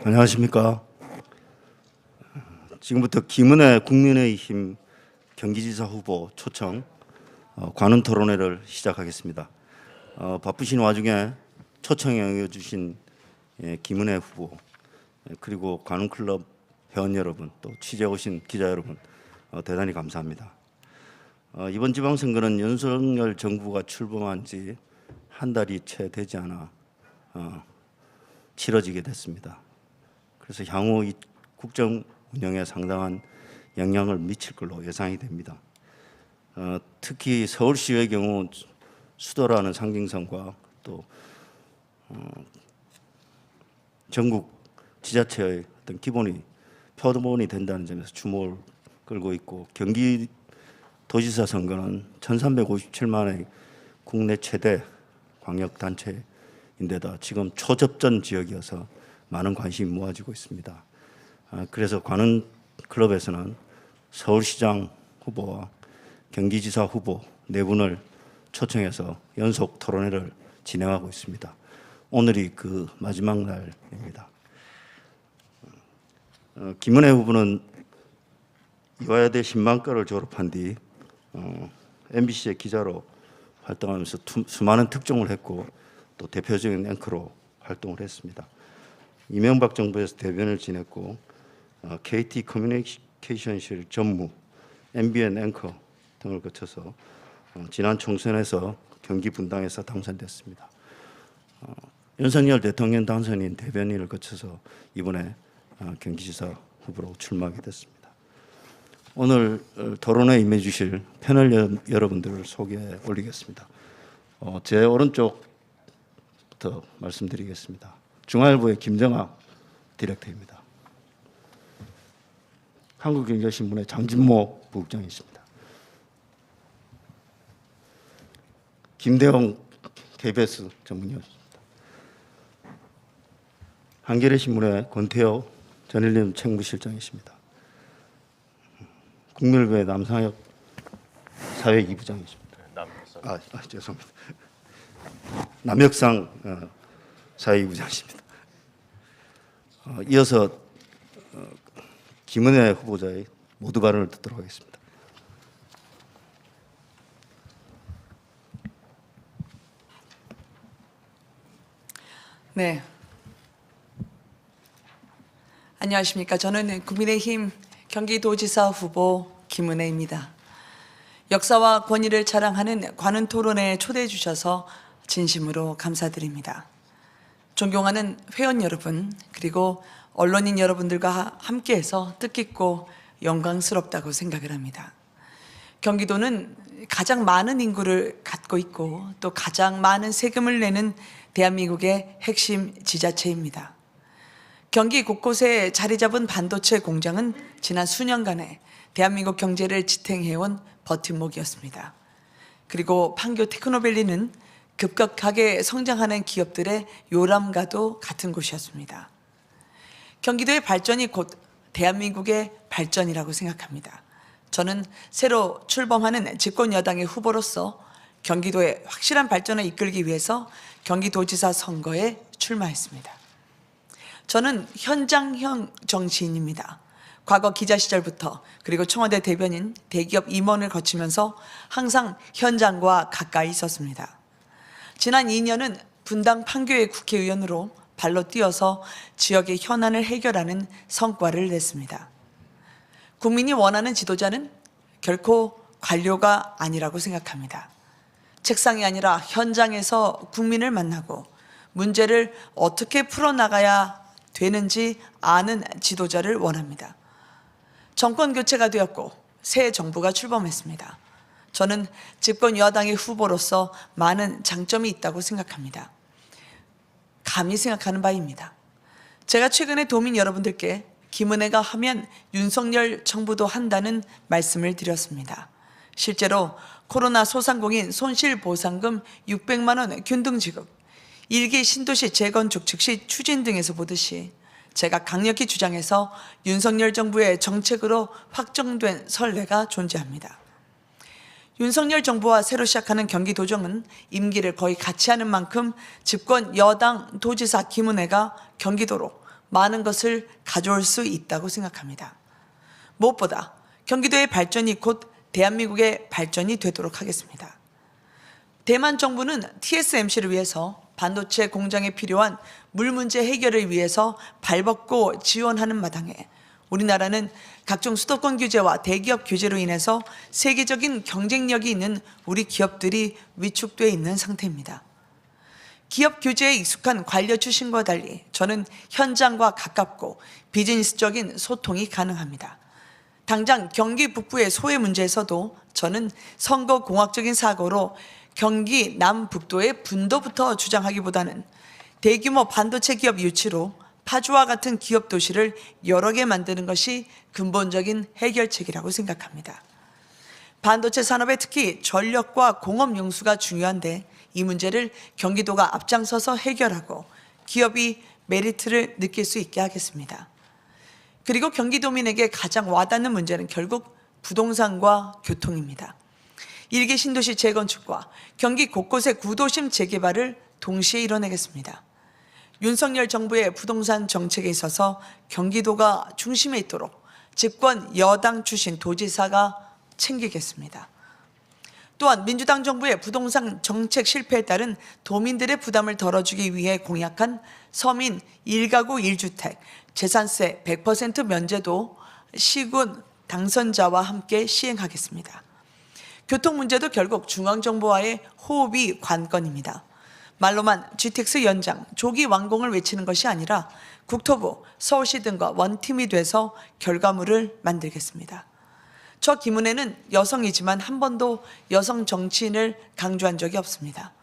안녕하십니까. 지금부터 김은혜 국민의힘 경기지사 후보 초청 관훈 토론회를 시작하겠습니다. 바쁘신 와중에 초청에 응해주신 김은혜 후보 그리고 관훈클럽 회원 여러분 또 취재 오신 기자 여러분 대단히 감사합니다. 이번 지방선거는 윤석열 정부가 출범한 지 한 달이 채 되지 않아 치러지게 됐습니다. 그래서 향후 이 국정 운영에 상당한 영향을 미칠 걸로 예상이 됩니다. 특히 서울시의 경우 수도라는 상징성과 또 전국 지자체의 어떤 기본이 표본이 된다는 점에서 주목을 끌고 있고, 경기도지사 선거는 1357만의 국내 최대 광역단체인데다 지금 초접전 지역이어서 많은 관심이 모아지고 있습니다. 그래서 관훈클럽에서는 서울시장 후보와 경기지사 후보 네 분을 초청해서 연속 토론회를 진행하고 있습니다. 오늘이 그 마지막 날입니다. 김은혜 후보는 이화여대 신방과를 졸업한 뒤 MBC의 기자로 활동하면서 수많은 특종을 했고 또 대표적인 앵커로 활동을 했습니다. 이명박 정부에서 대변을 지냈고 KT 커뮤니케이션실 전무, MBN 앵커 등을 거쳐서 지난 총선에서 경기 분당에서 당선됐습니다. 윤석열 대통령 당선인 대변인을 거쳐서 이번에 경기지사 후보로 출마하게 됐습니다. 오늘 토론회에 임해 주실 패널 여러분들을 소개해 올리겠습니다. 제 오른쪽부터 말씀드리겠습니다. 중앙일보의 김정아 디렉터입니다. 한국경제신문의 장진모 부국장이십니다. 김대영 KBS 전문위원입니다. 한겨레신문의 권태호 전일림 책무실장이십니다. 국민일보의 남상혁 사회 2부장이십니다. 죄송합니다. 남혁상 사회 2부장이십니다. 이어서 김은혜 후보자의 모두 발언을 듣도록 하겠습니다. 네. 안녕하십니까. 저는 국민의힘 경기도지사 후보 김은혜입니다. 역사와 권위를 자랑하는 관훈 토론회에 초대해 주셔서 진심으로 감사드립니다. 존경하는 회원 여러분, 그리고 언론인 여러분들과 함께해서 뜻깊고 영광스럽다고 생각을 합니다. 경기도는 가장 많은 인구를 갖고 있고 또 가장 많은 세금을 내는 대한민국의 핵심 지자체입니다. 경기 곳곳에 자리 잡은 반도체 공장은 지난 수년간에 대한민국 경제를 지탱해온 버팀목이었습니다. 그리고 판교 테크노밸리는 급격하게 성장하는 기업들의 요람과도 같은 곳이었습니다. 경기도의 발전이 곧 대한민국의 발전이라고 생각합니다. 저는 새로 출범하는 집권 여당의 후보로서 경기도의 확실한 발전을 이끌기 위해서 경기도지사 선거에 출마했습니다. 저는 현장형 정치인입니다. 과거 기자 시절부터 그리고 청와대 대변인, 대기업 임원을 거치면서 항상 현장과 가까이 있었습니다. 지난 2년은 분당 판교의 국회의원으로 발로 뛰어서 지역의 현안을 해결하는 성과를 냈습니다. 국민이 원하는 지도자는 결코 관료가 아니라고 생각합니다. 책상이 아니라 현장에서 국민을 만나고 문제를 어떻게 풀어나가야 되는지 아는 지도자를 원합니다. 정권 교체가 되었고 새 정부가 출범했습니다. 저는 집권 여당의 후보로서 많은 장점이 있다고 생각합니다. 감히 생각하는 바입니다. 제가 최근에 도민 여러분들께 김은혜가 하면 윤석열 정부도 한다는 말씀을 드렸습니다. 실제로 코로나 소상공인 손실보상금 600만 원 균등 지급, 1기 신도시 재건축 즉시 추진 등에서 보듯이 제가 강력히 주장해서 윤석열 정부의 정책으로 확정된 선례가 존재합니다. 윤석열 정부와 새로 시작하는 경기도정은 임기를 거의 같이 하는 만큼 집권 여당 도지사 김은혜가 경기도로 많은 것을 가져올 수 있다고 생각합니다. 무엇보다 경기도의 발전이 곧 대한민국의 발전이 되도록 하겠습니다. 대만 정부는 TSMC를 위해서 반도체 공장에 필요한 물 문제 해결을 위해서 발벗고 지원하는 마당에 우리나라는 각종 수도권 규제와 대기업 규제로 인해서 세계적인 경쟁력이 있는 우리 기업들이 위축되어 있는 상태입니다. 기업 규제에 익숙한 관료 출신과 달리 저는 현장과 가깝고 비즈니스적인 소통이 가능합니다. 당장 경기 북부의 소외 문제에서도 저는 선거공학적인 사고로 경기 남북도의 분도부터 주장하기보다는 대규모 반도체 기업 유치로 파주와 같은 기업 도시를 여러 개 만드는 것이 근본적인 해결책이라고 생각합니다. 반도체 산업에 특히 전력과 공업 용수가 중요한데 이 문제를 경기도가 앞장서서 해결하고 기업이 메리트를 느낄 수 있게 하겠습니다. 그리고 경기도민에게 가장 와닿는 문제는 결국 부동산과 교통입니다. 일개 신도시 재건축과 경기 곳곳의 구도심 재개발을 동시에 이뤄내겠습니다. 윤석열 정부의 부동산 정책에 있어서 경기도가 중심에 있도록 집권 여당 출신 도지사가 챙기겠습니다. 또한 민주당 정부의 부동산 정책 실패에 따른 도민들의 부담을 덜어주기 위해 공약한 서민 1가구 1주택 재산세 100% 면제도 시군 당선자와 함께 시행하겠습니다. 교통 문제도 결국 중앙정부와의 호흡이 관건입니다. 말로만 GTX 연장, 조기 완공을 외치는 것이 아니라 국토부, 서울시 등과 원팀이 돼서 결과물을 만들겠습니다. 저 김은혜는 여성이지만 한 번도 여성 정치인을 강조한 적이 없습니다.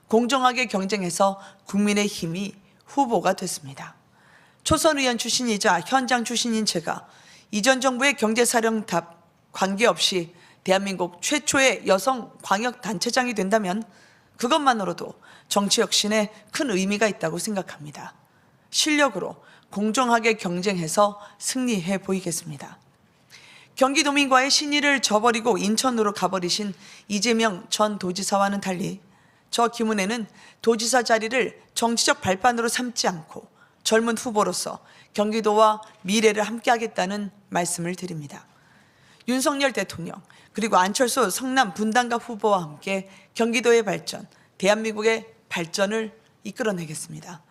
공정하게 경쟁해서 국민의힘이 후보가 됐습니다. 초선 의원 출신이자 현장 출신인 제가 이전 정부의 경제사령탑 관계없이 대한민국 최초의 여성 광역단체장이 된다면 그것만으로도 정치혁신에 큰 의미가 있다고 생각합니다. 실력으로 공정하게 경쟁해서 승리해 보이겠습니다. 경기도민과의 신의를 저버리고 인천으로 가버리신 이재명 전 도지사와는 달리 저 김은혜는 도지사 자리를 정치적 발판으로 삼지 않고 젊은 후보로서 경기도와 미래를 함께하겠다는 말씀을 드립니다. 윤석열 대통령 그리고 안철수 성남 분당갑 후보와 함께 경기도의 발전, 대한민국의 발전을 이끌어내겠습니다.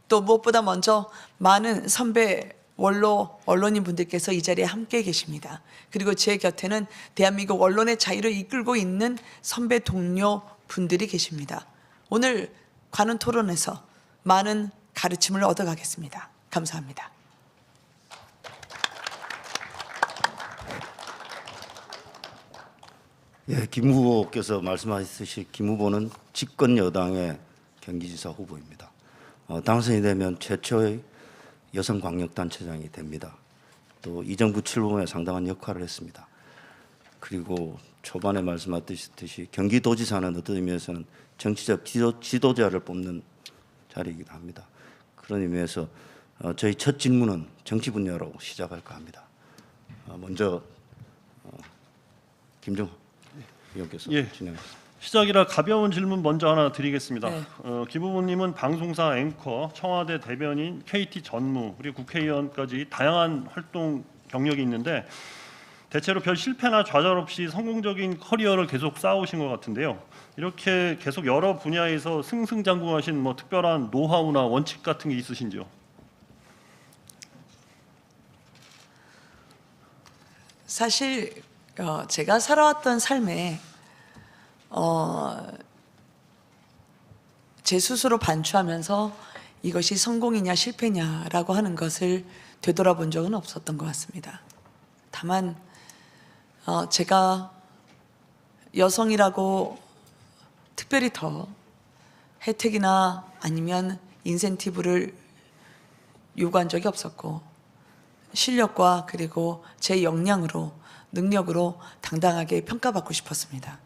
또 무엇보다 먼저 많은 선배 원로 언론인 분들께서 이 자리에 함께 계십니다. 그리고 제 곁에는 대한민국 언론의 자유를 이끌고 있는 선배 동료 분들이 계십니다. 오늘 관훈 토론에서 많은 가르침을 얻어가겠습니다. 감사합니다. 예, 김 후보께서 말씀하셨듯이 김 후보는 집권 여당의 경기지사 후보입니다. 당선이 되면 최초의 여성 광역단체장이 됩니다. 또 이 정부 출범에 상당한 역할을 했습니다. 그리고 초반에 말씀하셨듯이 경기도지사는 어떤 의미에서는 정치적 지도자를 뽑는 자리이기도 합니다. 그런 의미에서 저희 첫 질문은 정치 분야로 시작할까 합니다. 먼저 김정호 의원께서 진행하겠습니다. 시작이라 가벼운 질문 먼저 하나 드리겠습니다. 네. 김 후보님은 방송사 앵커, 청와대 대변인, KT 전무, 그리고 국회의원까지 다양한 활동 경력이 있는데 대체로 별 실패나 좌절 없이 성공적인 커리어를 계속 쌓아오신 것 같은데요. 이렇게 계속 여러 분야에서 승승장구하신 뭐 특별한 노하우나 원칙 같은 게 있으신지요? 사실 제가 살아왔던 삶에 제 스스로 반추하면서 이것이 성공이냐 실패냐라고 하는 것을 되돌아본 적은 없었던 것 같습니다. 다만 제가 여성이라고 특별히 더 혜택이나 아니면 인센티브를 요구한 적이 없었고 실력과 그리고 제 역량으로 능력으로 당당하게 평가받고 싶었습니다.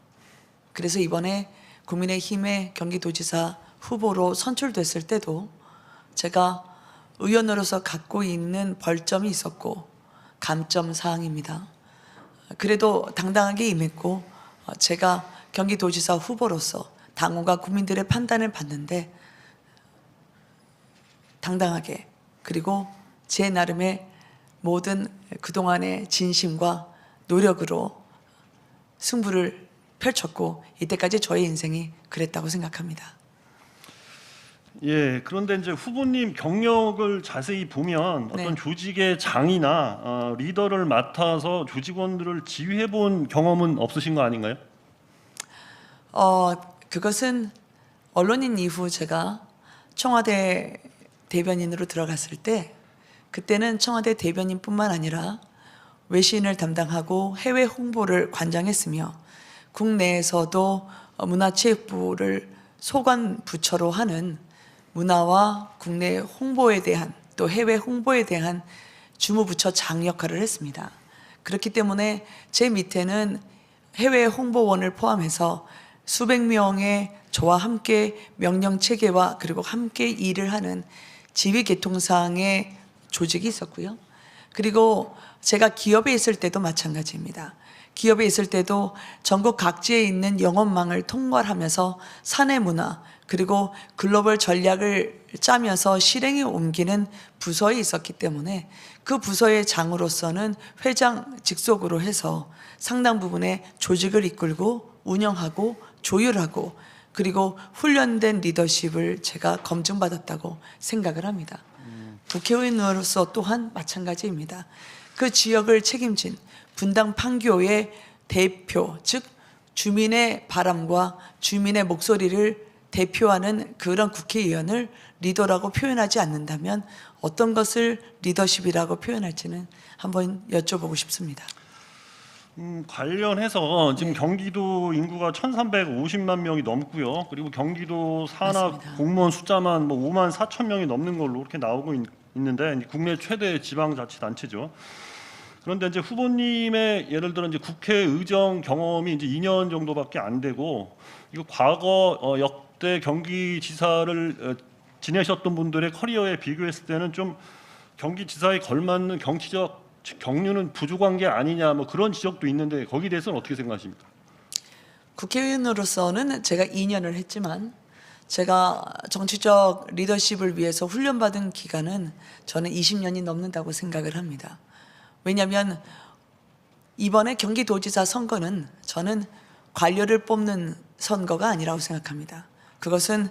그래서 이번에 국민의힘의 경기도지사 후보로 선출됐을 때도 제가 의원으로서 갖고 있는 벌점이 있었고 감점 사항입니다. 그래도 당당하게 임했고 제가 경기도지사 후보로서 당원과 국민들의 판단을 받는데 당당하게 그리고 제 나름의 모든 그동안의 진심과 노력으로 승부를 펼쳤고 이때까지 저의 인생이 그랬다고 생각합니다. 예, 그런데 이제 후보님 경력을 자세히 보면 어떤 네. 조직의 장이나 리더를 맡아서 조직원들을 지휘해 본 경험은 없으신 거 아닌가요? 그것은 언론인 이후 제가 청와대 대변인으로 들어갔을 때 그때는 청와대 대변인뿐만 아니라 외신을 담당하고 해외 홍보를 관장했으며 국내에서도 문화체육부를 소관 부처로 하는 문화와 국내 홍보에 대한 또 해외 홍보에 대한 주무부처장 역할을 했습니다. 그렇기 때문에 제 밑에는 해외 홍보원을 포함해서 수백 명의 저와 함께 명령 체계와 그리고 함께 일을 하는 지휘계통상의 조직이 있었고요. 그리고 제가 기업에 있을 때도 마찬가지입니다. 기업에 있을 때도 전국 각지에 있는 영업망을 통괄하면서 사내 문화 그리고 글로벌 전략을 짜면서 실행에 옮기는 부서에 있었기 때문에 그 부서의 장으로서는 회장 직속으로 해서 상당 부분의 조직을 이끌고 운영하고 조율하고 그리고 훈련된 리더십을 제가 검증받았다고 생각을 합니다. 국회의원으로서 또한 마찬가지입니다. 그 지역을 책임진 분당 판교의 대표, 즉 주민의 바람과 주민의 목소리를 대표하는 그런 국회의원을 리더라고 표현하지 않는다면 어떤 것을 리더십이라고 표현할지는 한번 여쭤보고 싶습니다. 관련해서 지금 경기도 인구가 1,350만 명이 넘고요. 그리고 경기도 산하 맞습니다. 공무원 숫자만 뭐 5만 4천 명이 넘는 걸로 이렇게 나오고 있는데 국내 최대 지방자치단체죠. 그런데 이제 후보님의 예를 들어 이제 국회의정 경험이 이제 2년 정도밖에 안 되고 이거 과거 역대 경기지사를 지내셨던 분들의 커리어에 비교했을 때는 좀 경기지사에 걸맞는 정치적 경륜은 부족한 게 아니냐 뭐 그런 지적도 있는데 거기에 대해서는 어떻게 생각하십니까? 국회의원으로서는 제가 2년을 했지만 제가 정치적 리더십을 위해서 훈련받은 기간은 저는 20년이 넘는다고 생각을 합니다. 왜냐하면 이번에 경기도지사 선거는 저는 관료를 뽑는 선거가 아니라고 생각합니다. 그것은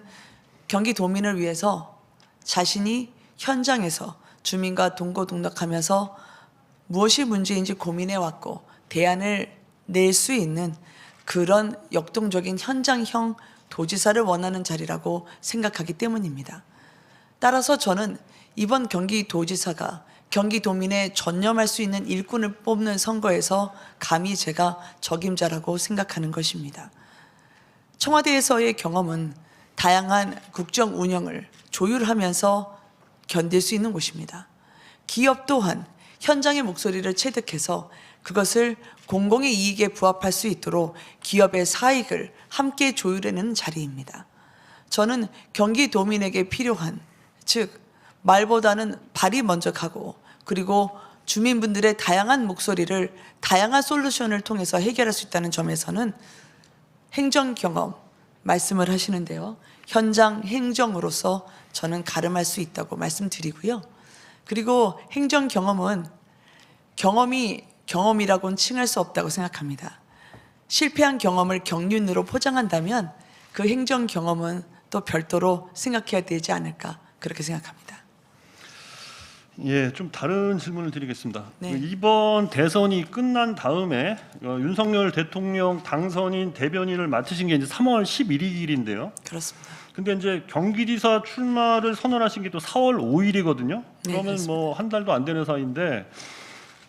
경기도민을 위해서 자신이 현장에서 주민과 동고동락하면서 무엇이 문제인지 고민해 왔고 대안을 낼 수 있는 그런 역동적인 현장형 도지사를 원하는 자리라고 생각하기 때문입니다. 따라서 저는 이번 경기도지사가 경기도민에 전념할 수 있는 일꾼을 뽑는 선거에서 감히 제가 적임자라고 생각하는 것입니다. 청와대에서의 경험은 다양한 국정 운영을 조율하면서 견딜 수 있는 곳입니다. 기업 또한 현장의 목소리를 체득해서 그것을 공공의 이익에 부합할 수 있도록 기업의 사익을 함께 조율해내는 자리입니다. 저는 경기도민에게 필요한, 즉 말보다는 발이 먼저 가고 그리고 주민분들의 다양한 목소리를 다양한 솔루션을 통해서 해결할 수 있다는 점에서는 행정 경험 말씀을 하시는데요. 현장 행정으로서 저는 가름할 수 있다고 말씀드리고요. 그리고 행정 경험은 경험이 경험이라고는 칭할 수 없다고 생각합니다. 실패한 경험을 경륜으로 포장한다면 그 행정 경험은 또 별도로 생각해야 되지 않을까 그렇게 생각합니다. 예, 좀 다른 질문을 드리겠습니다. 네. 이번 대선이 끝난 다음에 윤석열 대통령 당선인 대변인을 맡으신 게 이제 3월 11일인데요. 그렇습니다. 근데 이제 경기지사 출마를 선언하신 게 또 4월 5일이거든요. 네, 그러면 그렇습니다. 뭐 한 달도 안 되는 사이인데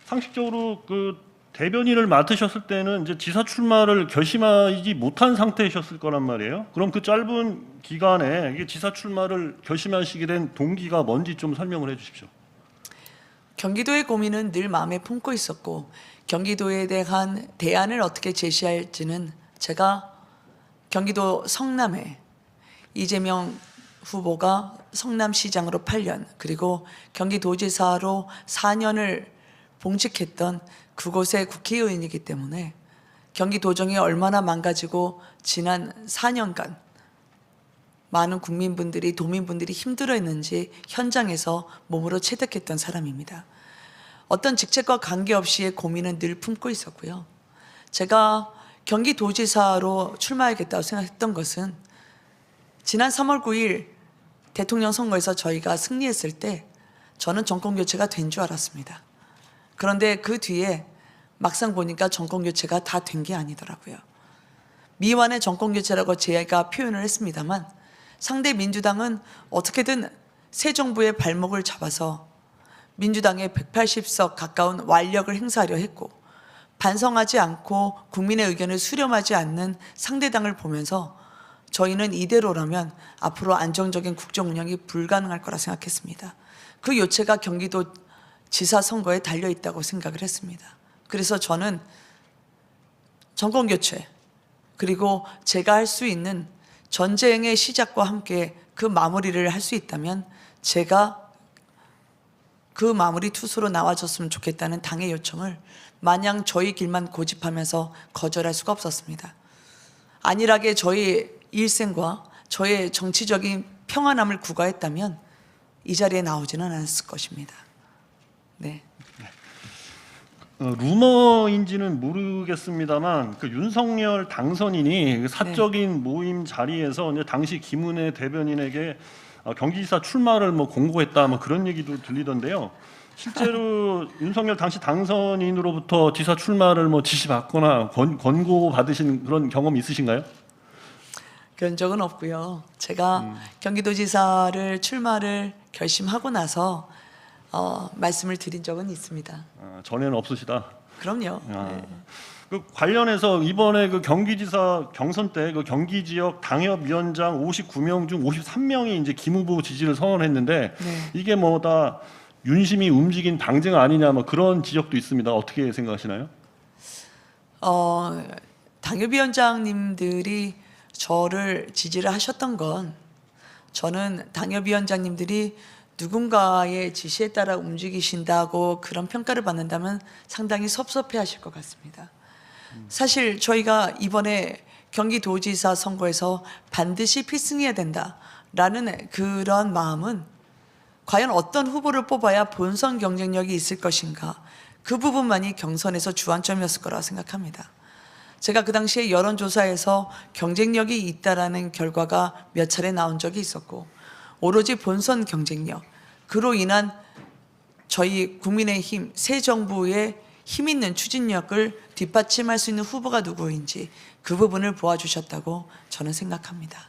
상식적으로 그 대변인을 맡으셨을 때는 이제 지사 출마를 결심하지 못한 상태이셨을 거란 말이에요. 그럼 그 짧은 기간에 이게 지사 출마를 결심하시게 된 동기가 뭔지 좀 설명을 해주십시오. 경기도의 고민은 늘 마음에 품고 있었고 경기도에 대한 대안을 어떻게 제시할지는 제가 경기도 성남에 이재명 후보가 성남시장으로 8년 그리고 경기도지사로 4년을 봉직했던 그곳의 국회의원이기 때문에 경기도정이 얼마나 망가지고 지난 4년간 많은 국민분들이, 도민분들이 힘들어했는지 현장에서 몸으로 체득했던 사람입니다. 어떤 직책과 관계없이의 고민은 늘 품고 있었고요. 제가 경기도지사로 출마하겠다고 생각했던 것은 지난 3월 9일 대통령 선거에서 저희가 승리했을 때 저는 정권교체가 된 줄 알았습니다. 그런데 그 뒤에 막상 보니까 정권교체가 다 된 게 아니더라고요. 미완의 정권교체라고 제가 표현을 했습니다만 상대 민주당은 어떻게든 새 정부의 발목을 잡아서 민주당의 180석 가까운 완력을 행사하려 했고, 반성하지 않고 국민의 의견을 수렴하지 않는 상대당을 보면서 저희는 이대로라면 앞으로 안정적인 국정 운영이 불가능할 거라 생각했습니다. 그 요체가 경기도 지사 선거에 달려 있다고 생각을 했습니다. 그래서 저는 정권 교체, 그리고 제가 할 수 있는 전쟁의 시작과 함께 그 마무리를 할 수 있다면 제가 그 마무리 투수로 나와줬으면 좋겠다는 당의 요청을 마냥 저희 길만 고집하면서 거절할 수가 없었습니다. 안일하게 저희 일생과 저의 정치적인 평안함을 구가했다면 이 자리에 나오지는 않았을 것입니다. 네. 루머인지는 모르겠습니다만 그 윤석열 당선인이 그 사적인 모임 자리에서 이제 당시 김은혜 대변인에게 경기지사 출마를 뭐 공고했다 뭐 그런 얘기도 들리던데요. 실제로 윤석열 당시 당선인으로부터 지사 출마를 뭐 지시받거나 권고 받으신 그런 경험 있으신가요? 그런 적은 없고요. 제가 경기도지사를 출마를 결심하고 나서 말씀을 드린 적은 있습니다. 전에는 없으시다. 그럼요. 네. 그 관련해서 이번에 그 경기지사 경선 때 그 경기 지역 당협위원장 59명 중 53명이 이제 김 후보 지지를 선언했는데 네. 이게 뭐 다 윤심이 움직인 방증 아니냐 뭐 그런 지적도 있습니다. 어떻게 생각하시나요? 당협위원장님들이 저를 지지를 하셨던 건 저는 당협위원장님들이 누군가의 지시에 따라 움직이신다고 그런 평가를 받는다면 상당히 섭섭해하실 것 같습니다. 사실 저희가 이번에 경기도지사 선거에서 반드시 필승해야 된다라는 그런 마음은 과연 어떤 후보를 뽑아야 본선 경쟁력이 있을 것인가, 그 부분만이 경선에서 주안점이었을 거라 생각합니다. 제가 그 당시에 여론조사에서 경쟁력이 있다라는 결과가 몇 차례 나온 적이 있었고, 오로지 본선 경쟁력, 그로 인한 저희 국민의힘 새 정부의 힘 있는 추진력을 뒷받침할 수 있는 후보가 누구인지 그 부분을 보아주셨다고 저는 생각합니다.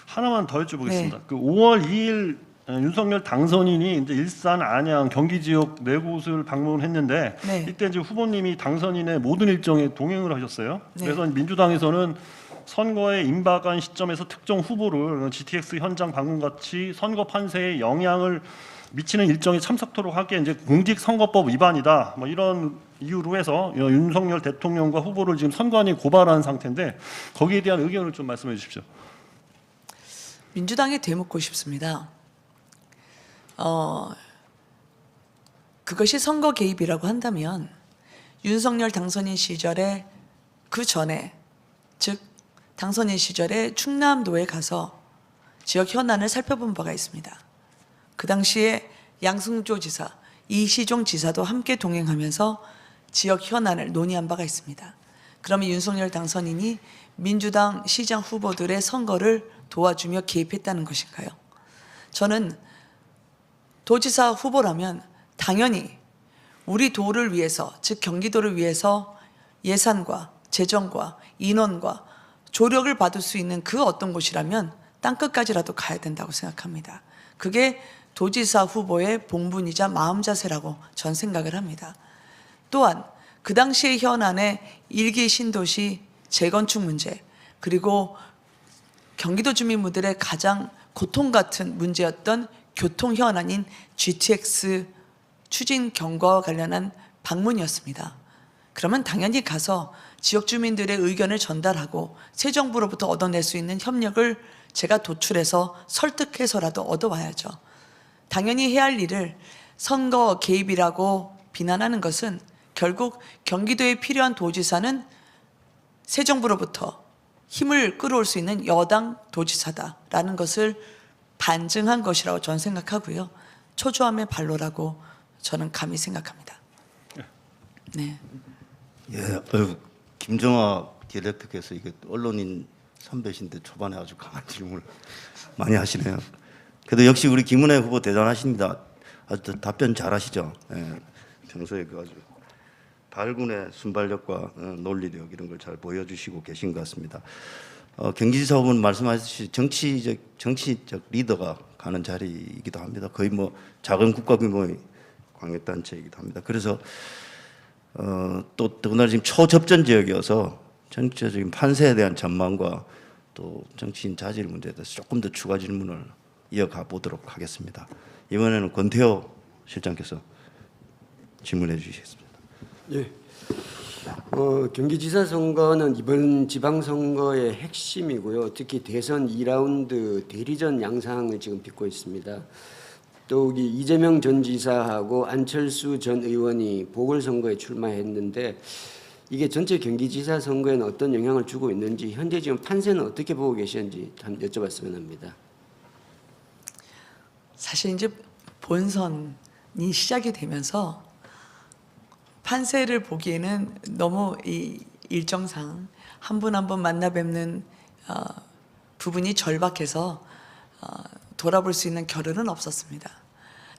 하나만 더 여쭤보겠습니다. 네. 그 5월 2일 윤석열 당선인이 이제 일산, 안양, 경기 지역 네 곳을 방문했는데 네. 이때 이제 후보님이 당선인의 모든 일정에 동행을 하셨어요. 네. 그래서 민주당에서는 선거에 임박한 시점에서 특정 후보를 GTX 현장 방문 같이 선거 판세에 영향을 미치는 일정에 참석토록 하기에 이제 공직선거법 위반이다. 뭐 이런 이유로 해서 윤석열 대통령과 후보를 지금 선관위 고발한 상태인데 거기에 대한 의견을 좀 말씀해 주십시오. 민주당에 되묻고 싶습니다. 그것이 선거 개입이라고 한다면 윤석열 당선인 시절에 그 전에, 즉 당선인 시절에 충남도에 가서 지역 현안을 살펴본 바가 있습니다. 그 당시에 양승조 지사, 이시종 지사도 함께 동행하면서 지역 현안을 논의한 바가 있습니다. 그러면 윤석열 당선인이 민주당 시장 후보들의 선거를 도와주며 개입했다는 것인가요? 저는 도지사 후보라면 당연히 우리 도를 위해서, 즉 경기도를 위해서 예산과 재정과 인원과 조력을 받을 수 있는 그 어떤 곳이라면 땅끝까지라도 가야 된다고 생각합니다. 그게 도지사 후보의 본분이자 마음 자세라고 전 생각을 합니다. 또한 그 당시의 현안의 1기 신도시 재건축 문제, 그리고 경기도 주민분들의 가장 고통 같은 문제였던 교통 현안인 GTX 추진 경과와 관련한 방문이었습니다. 그러면 당연히 가서 지역 주민들의 의견을 전달하고 새 정부로부터 얻어낼 수 있는 협력을 제가 도출해서 설득해서라도 얻어와야죠. 당연히 해야 할 일을 선거 개입이라고 비난하는 것은 결국 경기도에 필요한 도지사는 새 정부로부터 힘을 끌어올 수 있는 여당 도지사다라는 것을 반증한 것이라고 저는 생각하고요. 초조함의 발로라고 저는 감히 생각합니다. 네. 예, 김정아 디렉터께서 이게 언론인 선배신데 초반에 아주 강한 질문을 많이 하시네요. 그래도 역시 우리 김은혜 후보 대단하십니다. 아주 답변 잘하시죠. 예, 평소에 그 아주 발군의 순발력과 논리력 이런 걸 잘 보여주시고 계신 것 같습니다. 경기지사 후보는 말씀하셨듯이 정치적 리더가 가는 자리이기도 합니다. 거의 뭐 작은 국가 규모의 광역단체이기도 합니다. 그래서 또 더군다나 지금 초접전 지역이어서 정치적인 판세에 대한 전망과 또 정치인 자질 문제에 대해서 조금 더 추가 질문을 이어가 보도록 하겠습니다. 이번에는 권태호 실장께서 질문해 주시겠습니다. 예. 경기지사 선거는 이번 지방선거의 핵심이고요. 특히 대선 2라운드 대리전 양상을 지금 빚고 있습니다. 또 이재명 전 지사하고 안철수 전 의원이 보궐선거에 출마했는데 이게 전체 경기지사 선거에는 어떤 영향을 주고 있는지 현재 지금 판세는 어떻게 보고 계시는지 한번 여쭤봤으면 합니다. 사실 이제 본선이 시작이 되면서 판세를 보기에는 너무 이 일정상 한 분 한 분 만나 뵙는 부분이 절박해서 돌아볼 수 있는 겨를은 없었습니다.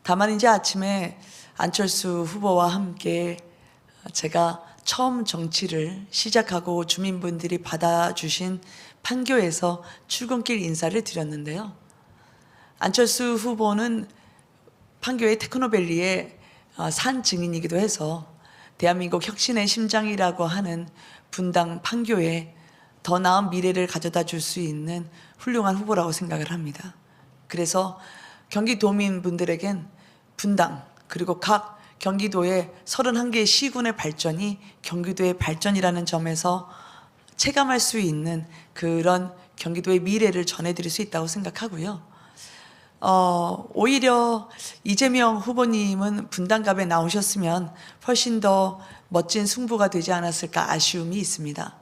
다만 이제 아침에 안철수 후보와 함께 제가 처음 정치를 시작하고 주민분들이 받아주신 판교에서 출근길 인사를 드렸는데요. 안철수 후보는 판교의 테크노밸리의 산 증인이기도 해서 대한민국 혁신의 심장이라고 하는 분당 판교에 더 나은 미래를 가져다 줄 수 있는 훌륭한 후보라고 생각을 합니다. 그래서 경기도민분들에겐 분당 그리고 각 경기도의 31개의 시군의 발전이 경기도의 발전이라는 점에서 체감할 수 있는 그런 경기도의 미래를 전해드릴 수 있다고 생각하고요. 오히려 이재명 후보님은 분당갑에 나오셨으면 훨씬 더 멋진 승부가 되지 않았을까 아쉬움이 있습니다.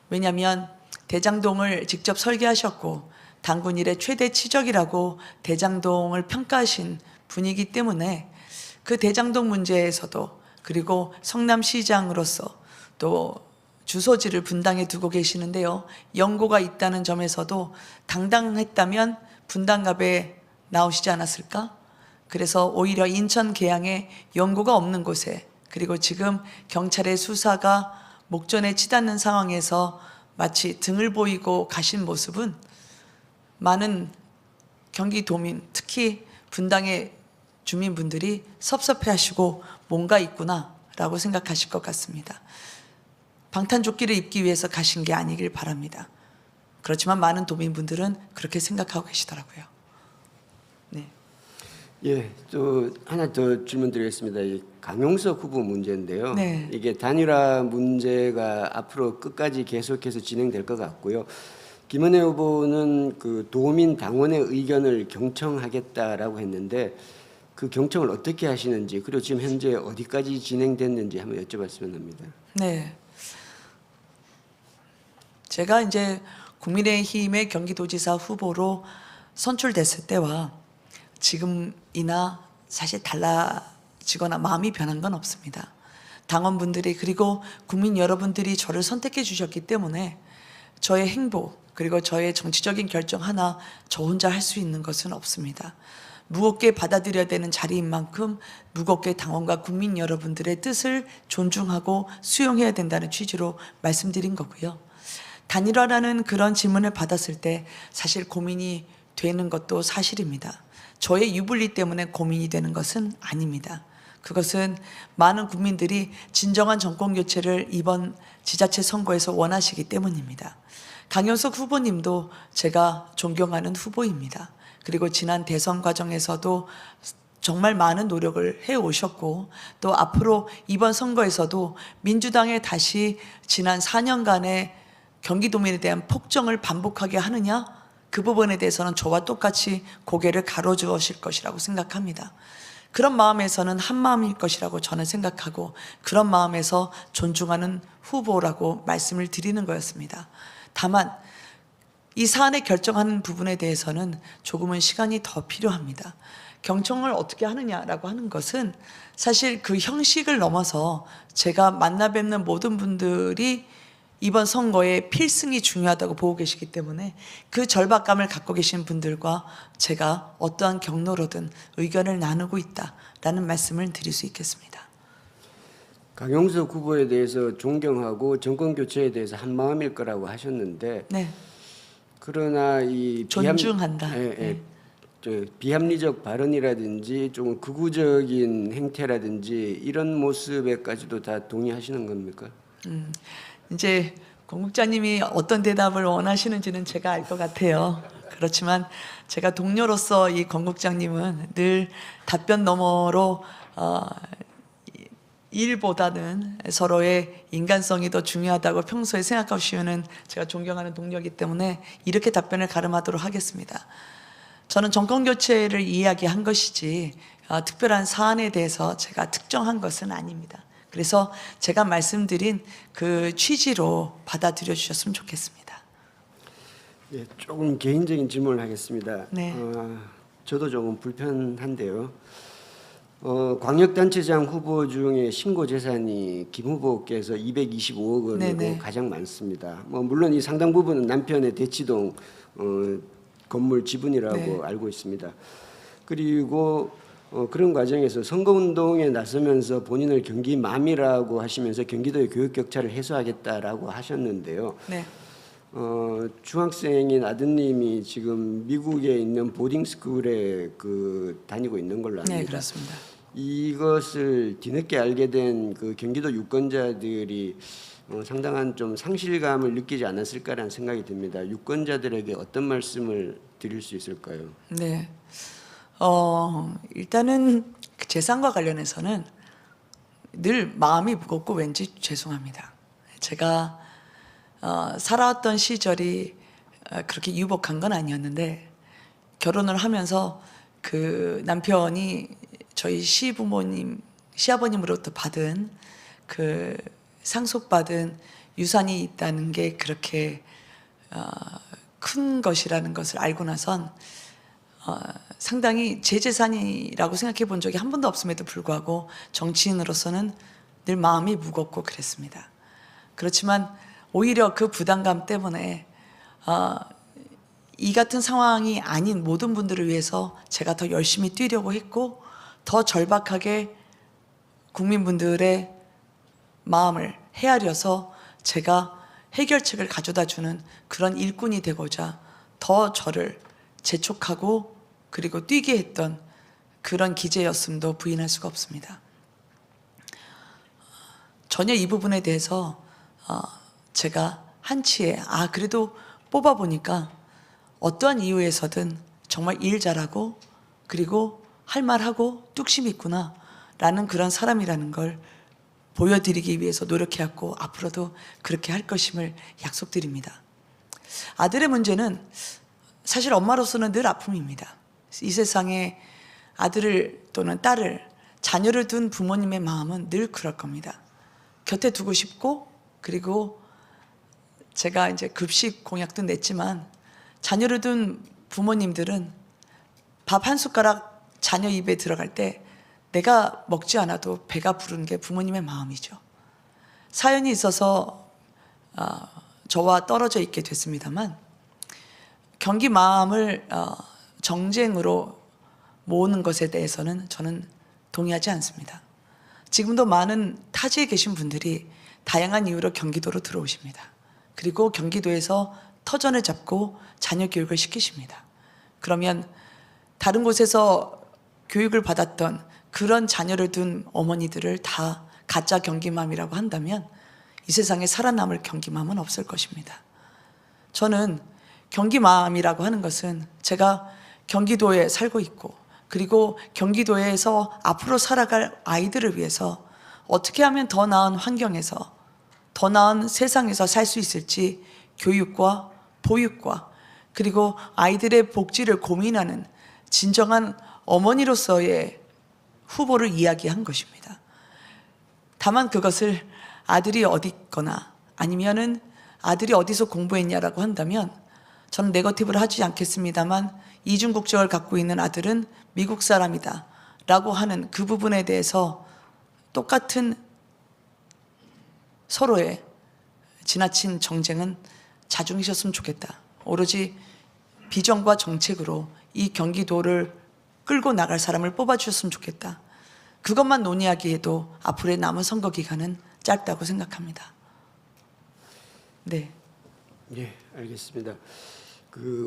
왜냐하면 대장동을 직접 설계하셨고 당군 일의 최대 치적이라고 대장동을 평가하신 분이기 때문에 그 대장동 문제에서도 그리고 성남시장으로서 또 주소지를 분당에 두고 계시는데요. 연고가 있다는 점에서도 당당했다면 분당갑에 나오시지 않았을까? 그래서 오히려 인천 계양에 연고가 없는 곳에 그리고 지금 경찰의 수사가 목전에 치닫는 상황에서 마치 등을 보이고 가신 모습은 많은 경기도민 특히 분당의 주민분들이 섭섭해하시고 뭔가 있구나라고 생각하실 것 같습니다. 방탄조끼를 입기 위해서 가신 게 아니길 바랍니다. 그렇지만 많은 도민분들은 그렇게 생각하고 계시더라고요. 네. 예, 또 하나 더 질문드리겠습니다. 이 강용석 후보 문제인데요. 네. 이게 단일화 문제가 앞으로 끝까지 계속해서 진행될 것 같고요. 김은혜 후보는 그 도민 당원의 의견을 경청하겠다라고 했는데 그 경청을 어떻게 하시는지 그리고 지금 현재 어디까지 진행됐는지 한번 여쭤봤으면 합니다. 네. 제가 이제 국민의힘의 경기도지사 후보로 선출됐을 때와 지금이나 사실 달라지거나 마음이 변한 건 없습니다. 당원분들이 그리고 국민 여러분들이 저를 선택해 주셨기 때문에 저의 행보 그리고 저의 정치적인 결정 하나 저 혼자 할 수 있는 것은 없습니다. 무겁게 받아들여야 되는 자리인 만큼 무겁게 당원과 국민 여러분들의 뜻을 존중하고 수용해야 된다는 취지로 말씀드린 거고요. 단일화라는 그런 질문을 받았을 때 사실 고민이 되는 것도 사실입니다. 저의 유불리 때문에 고민이 되는 것은 아닙니다. 그것은 많은 국민들이 진정한 정권 교체를 이번 지자체 선거에서 원하시기 때문입니다. 강용석 후보님도 제가 존경하는 후보입니다. 그리고 지난 대선 과정에서도 정말 많은 노력을 해오셨고 또 앞으로 이번 선거에서도 민주당에 다시 지난 4년간의 경기도민에 대한 폭정을 반복하게 하느냐? 그 부분에 대해서는 저와 똑같이 고개를 가로주실 것이라고 생각합니다. 그런 마음에서는 한 마음일 것이라고 저는 생각하고 그런 마음에서 존중하는 후보라고 말씀을 드리는 거였습니다. 다만 이 사안에 결정하는 부분에 대해서는 조금은 시간이 더 필요합니다. 경청을 어떻게 하느냐라고 하는 것은 사실 그 형식을 넘어서 제가 만나 뵙는 모든 분들이 이번 선거에 필승이 중요하다고 보고 계시기 때문에 그 절박감을 갖고 계신 분들과 제가 어떠한 경로로든 의견을 나누고 있다라는 말씀을 드릴 수 있겠습니다. 강용석 후보에 대해서 존경하고 정권 교체에 대해서 한 마음일 거라고 하셨는데 네, 그러나 이 존중한다. 예, 예. 네. 저 비합리적 발언이라든지 좀 극우적인 행태라든지 이런 모습에까지도 다 동의하시는 겁니까? 이제 공국장님이 어떤 대답을 원하시는지는 제가 알 것 같아요. 그렇지만 제가 동료로서 이 건국장님은 늘 답변 너머로 일보다는 서로의 인간성이 더 중요하다고 평소에 생각하시는 제가 존경하는 동료이기 때문에 이렇게 답변을 가름하도록 하겠습니다. 저는 정권 교체를 이야기한 것이지 특별한 사안에 대해서 제가 특정한 것은 아닙니다. 그래서 제가 말씀드린 그 취지로 받아들여 주셨으면 좋겠습니다. 예, 조금 개인적인 질문을 하겠습니다. 네. 저도 조금 불편한데요. 광역단체장 후보 중에 신고 재산이 김 후보께서 225억 원이고 네네. 가장 많습니다. 물론 이 상당 부분은 남편의 대치동 건물 지분이라고 네. 알고 있습니다. 그리고 그런 과정에서 선거운동에 나서면서 본인을 경기맘이라고 하시면서 경기도의 교육 격차를 해소하겠다라고 하셨는데요. 네. 중학생인 아드님이 지금 미국에 있는 보딩스쿨에 다니고 있는 걸로 압니다. 네, 그렇습니다. 이것을 뒤늦게 알게 된 그 경기도 유권자들이 상당한 좀 상실감을 느끼지 않았을까라는 생각이 듭니다. 유권자들에게 어떤 말씀을 드릴 수 있을까요? 네. 일단은 그 재산과 관련해서는 늘 마음이 무겁고 왠지 죄송합니다. 제가 살아왔던 시절이 그렇게 유복한 건 아니었는데 결혼을 하면서 그 남편이 저희 시아버님으로부터 받은 그 상속받은 유산이 있다는 게 그렇게 큰 것이라는 것을 알고 나선 상당히 제 재산이라고 생각해 본 적이 한 번도 없음에도 불구하고 정치인으로서는 늘 마음이 무겁고 그랬습니다. 그렇지만 오히려 그 부담감 때문에 이 같은 상황이 아닌 모든 분들을 위해서 제가 더 열심히 뛰려고 했고 더 절박하게 국민분들의 마음을 헤아려서 제가 해결책을 가져다 주는 그런 일꾼이 되고자 더 저를 재촉하고 그리고 뛰게 했던 그런 기제였음도 부인할 수가 없습니다. 전혀 이 부분에 대해서 제가 한치에 그래도 뽑아보니까 어떠한 이유에서든 정말 일 잘하고 그리고 할 말하고 뚝심 있구나 라는 그런 사람이라는 걸 보여드리기 위해서 노력해왔고 앞으로도 그렇게 할 것임을 약속드립니다. 아들의 문제는 사실 엄마로서는 늘 아픔입니다. 이 세상에 아들을 또는 딸을 자녀를 둔 부모님의 마음은 늘 그럴 겁니다. 곁에 두고 싶고 그리고 제가 이제 급식 공약도 냈지만 자녀를 둔 부모님들은 밥 한 숟가락 자녀 입에 들어갈 때 내가 먹지 않아도 배가 부르는 게 부모님의 마음이죠. 사연이 있어서 저와 떨어져 있게 됐습니다만 경기 마음을 정쟁으로 모으는 것에 대해서는 저는 동의하지 않습니다. 지금도 많은 타지에 계신 분들이 다양한 이유로 경기도로 들어오십니다. 그리고 경기도에서 터전을 잡고 자녀 교육을 시키십니다. 그러면 다른 곳에서 교육을 받았던 그런 자녀를 둔 어머니들을 다 가짜 경기맘이라고 한다면 이 세상에 살아남을 경기맘은 없을 것입니다. 저는 경기맘이라고 하는 것은 제가 경기도에 살고 있고 그리고 경기도에서 앞으로 살아갈 아이들을 위해서 어떻게 하면 더 나은 환경에서 더 나은 세상에서 살 수 있을지 교육과 보육과 그리고 아이들의 복지를 고민하는 진정한 어머니로서의 후보를 이야기한 것입니다. 다만 그것을 아들이 어디 있거나 아니면은 아들이 어디서 공부했냐라고 한다면 저는 네거티브를 하지 않겠습니다만 이중 국적을 갖고 있는 아들은 미국 사람이다 라고 하는 그 부분에 대해서 똑같은 서로의 지나친 정쟁은 자중하셨으면 좋겠다. 오로지 비전과 정책으로 이 경기도를 끌고 나갈 사람을 뽑아주셨으면 좋겠다. 그것만 논의하기에도 앞으로의 남은 선거 기간은 짧다고 생각합니다. 네. 예, 알겠습니다.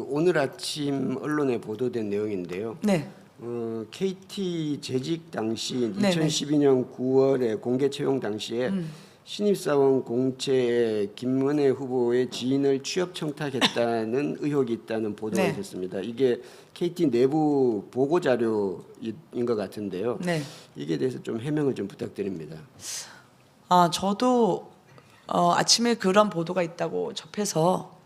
오늘 아침 언론에 보도된 내용인데요. 네. KT 재직 당시 네네. 2012년 9월에 공개 채용 당시에 신입사원 공채에 김문혜 후보의 지인을 취업 청탁했다는 의혹이 있다는 보도가 네. 있었습니다. 이게 KT 내부 보고 자료인 것 같은데요. 네. 이게 대해서 좀 해명을 좀 부탁드립니다. 저도 아침에 그런 보도가 있다고 접해서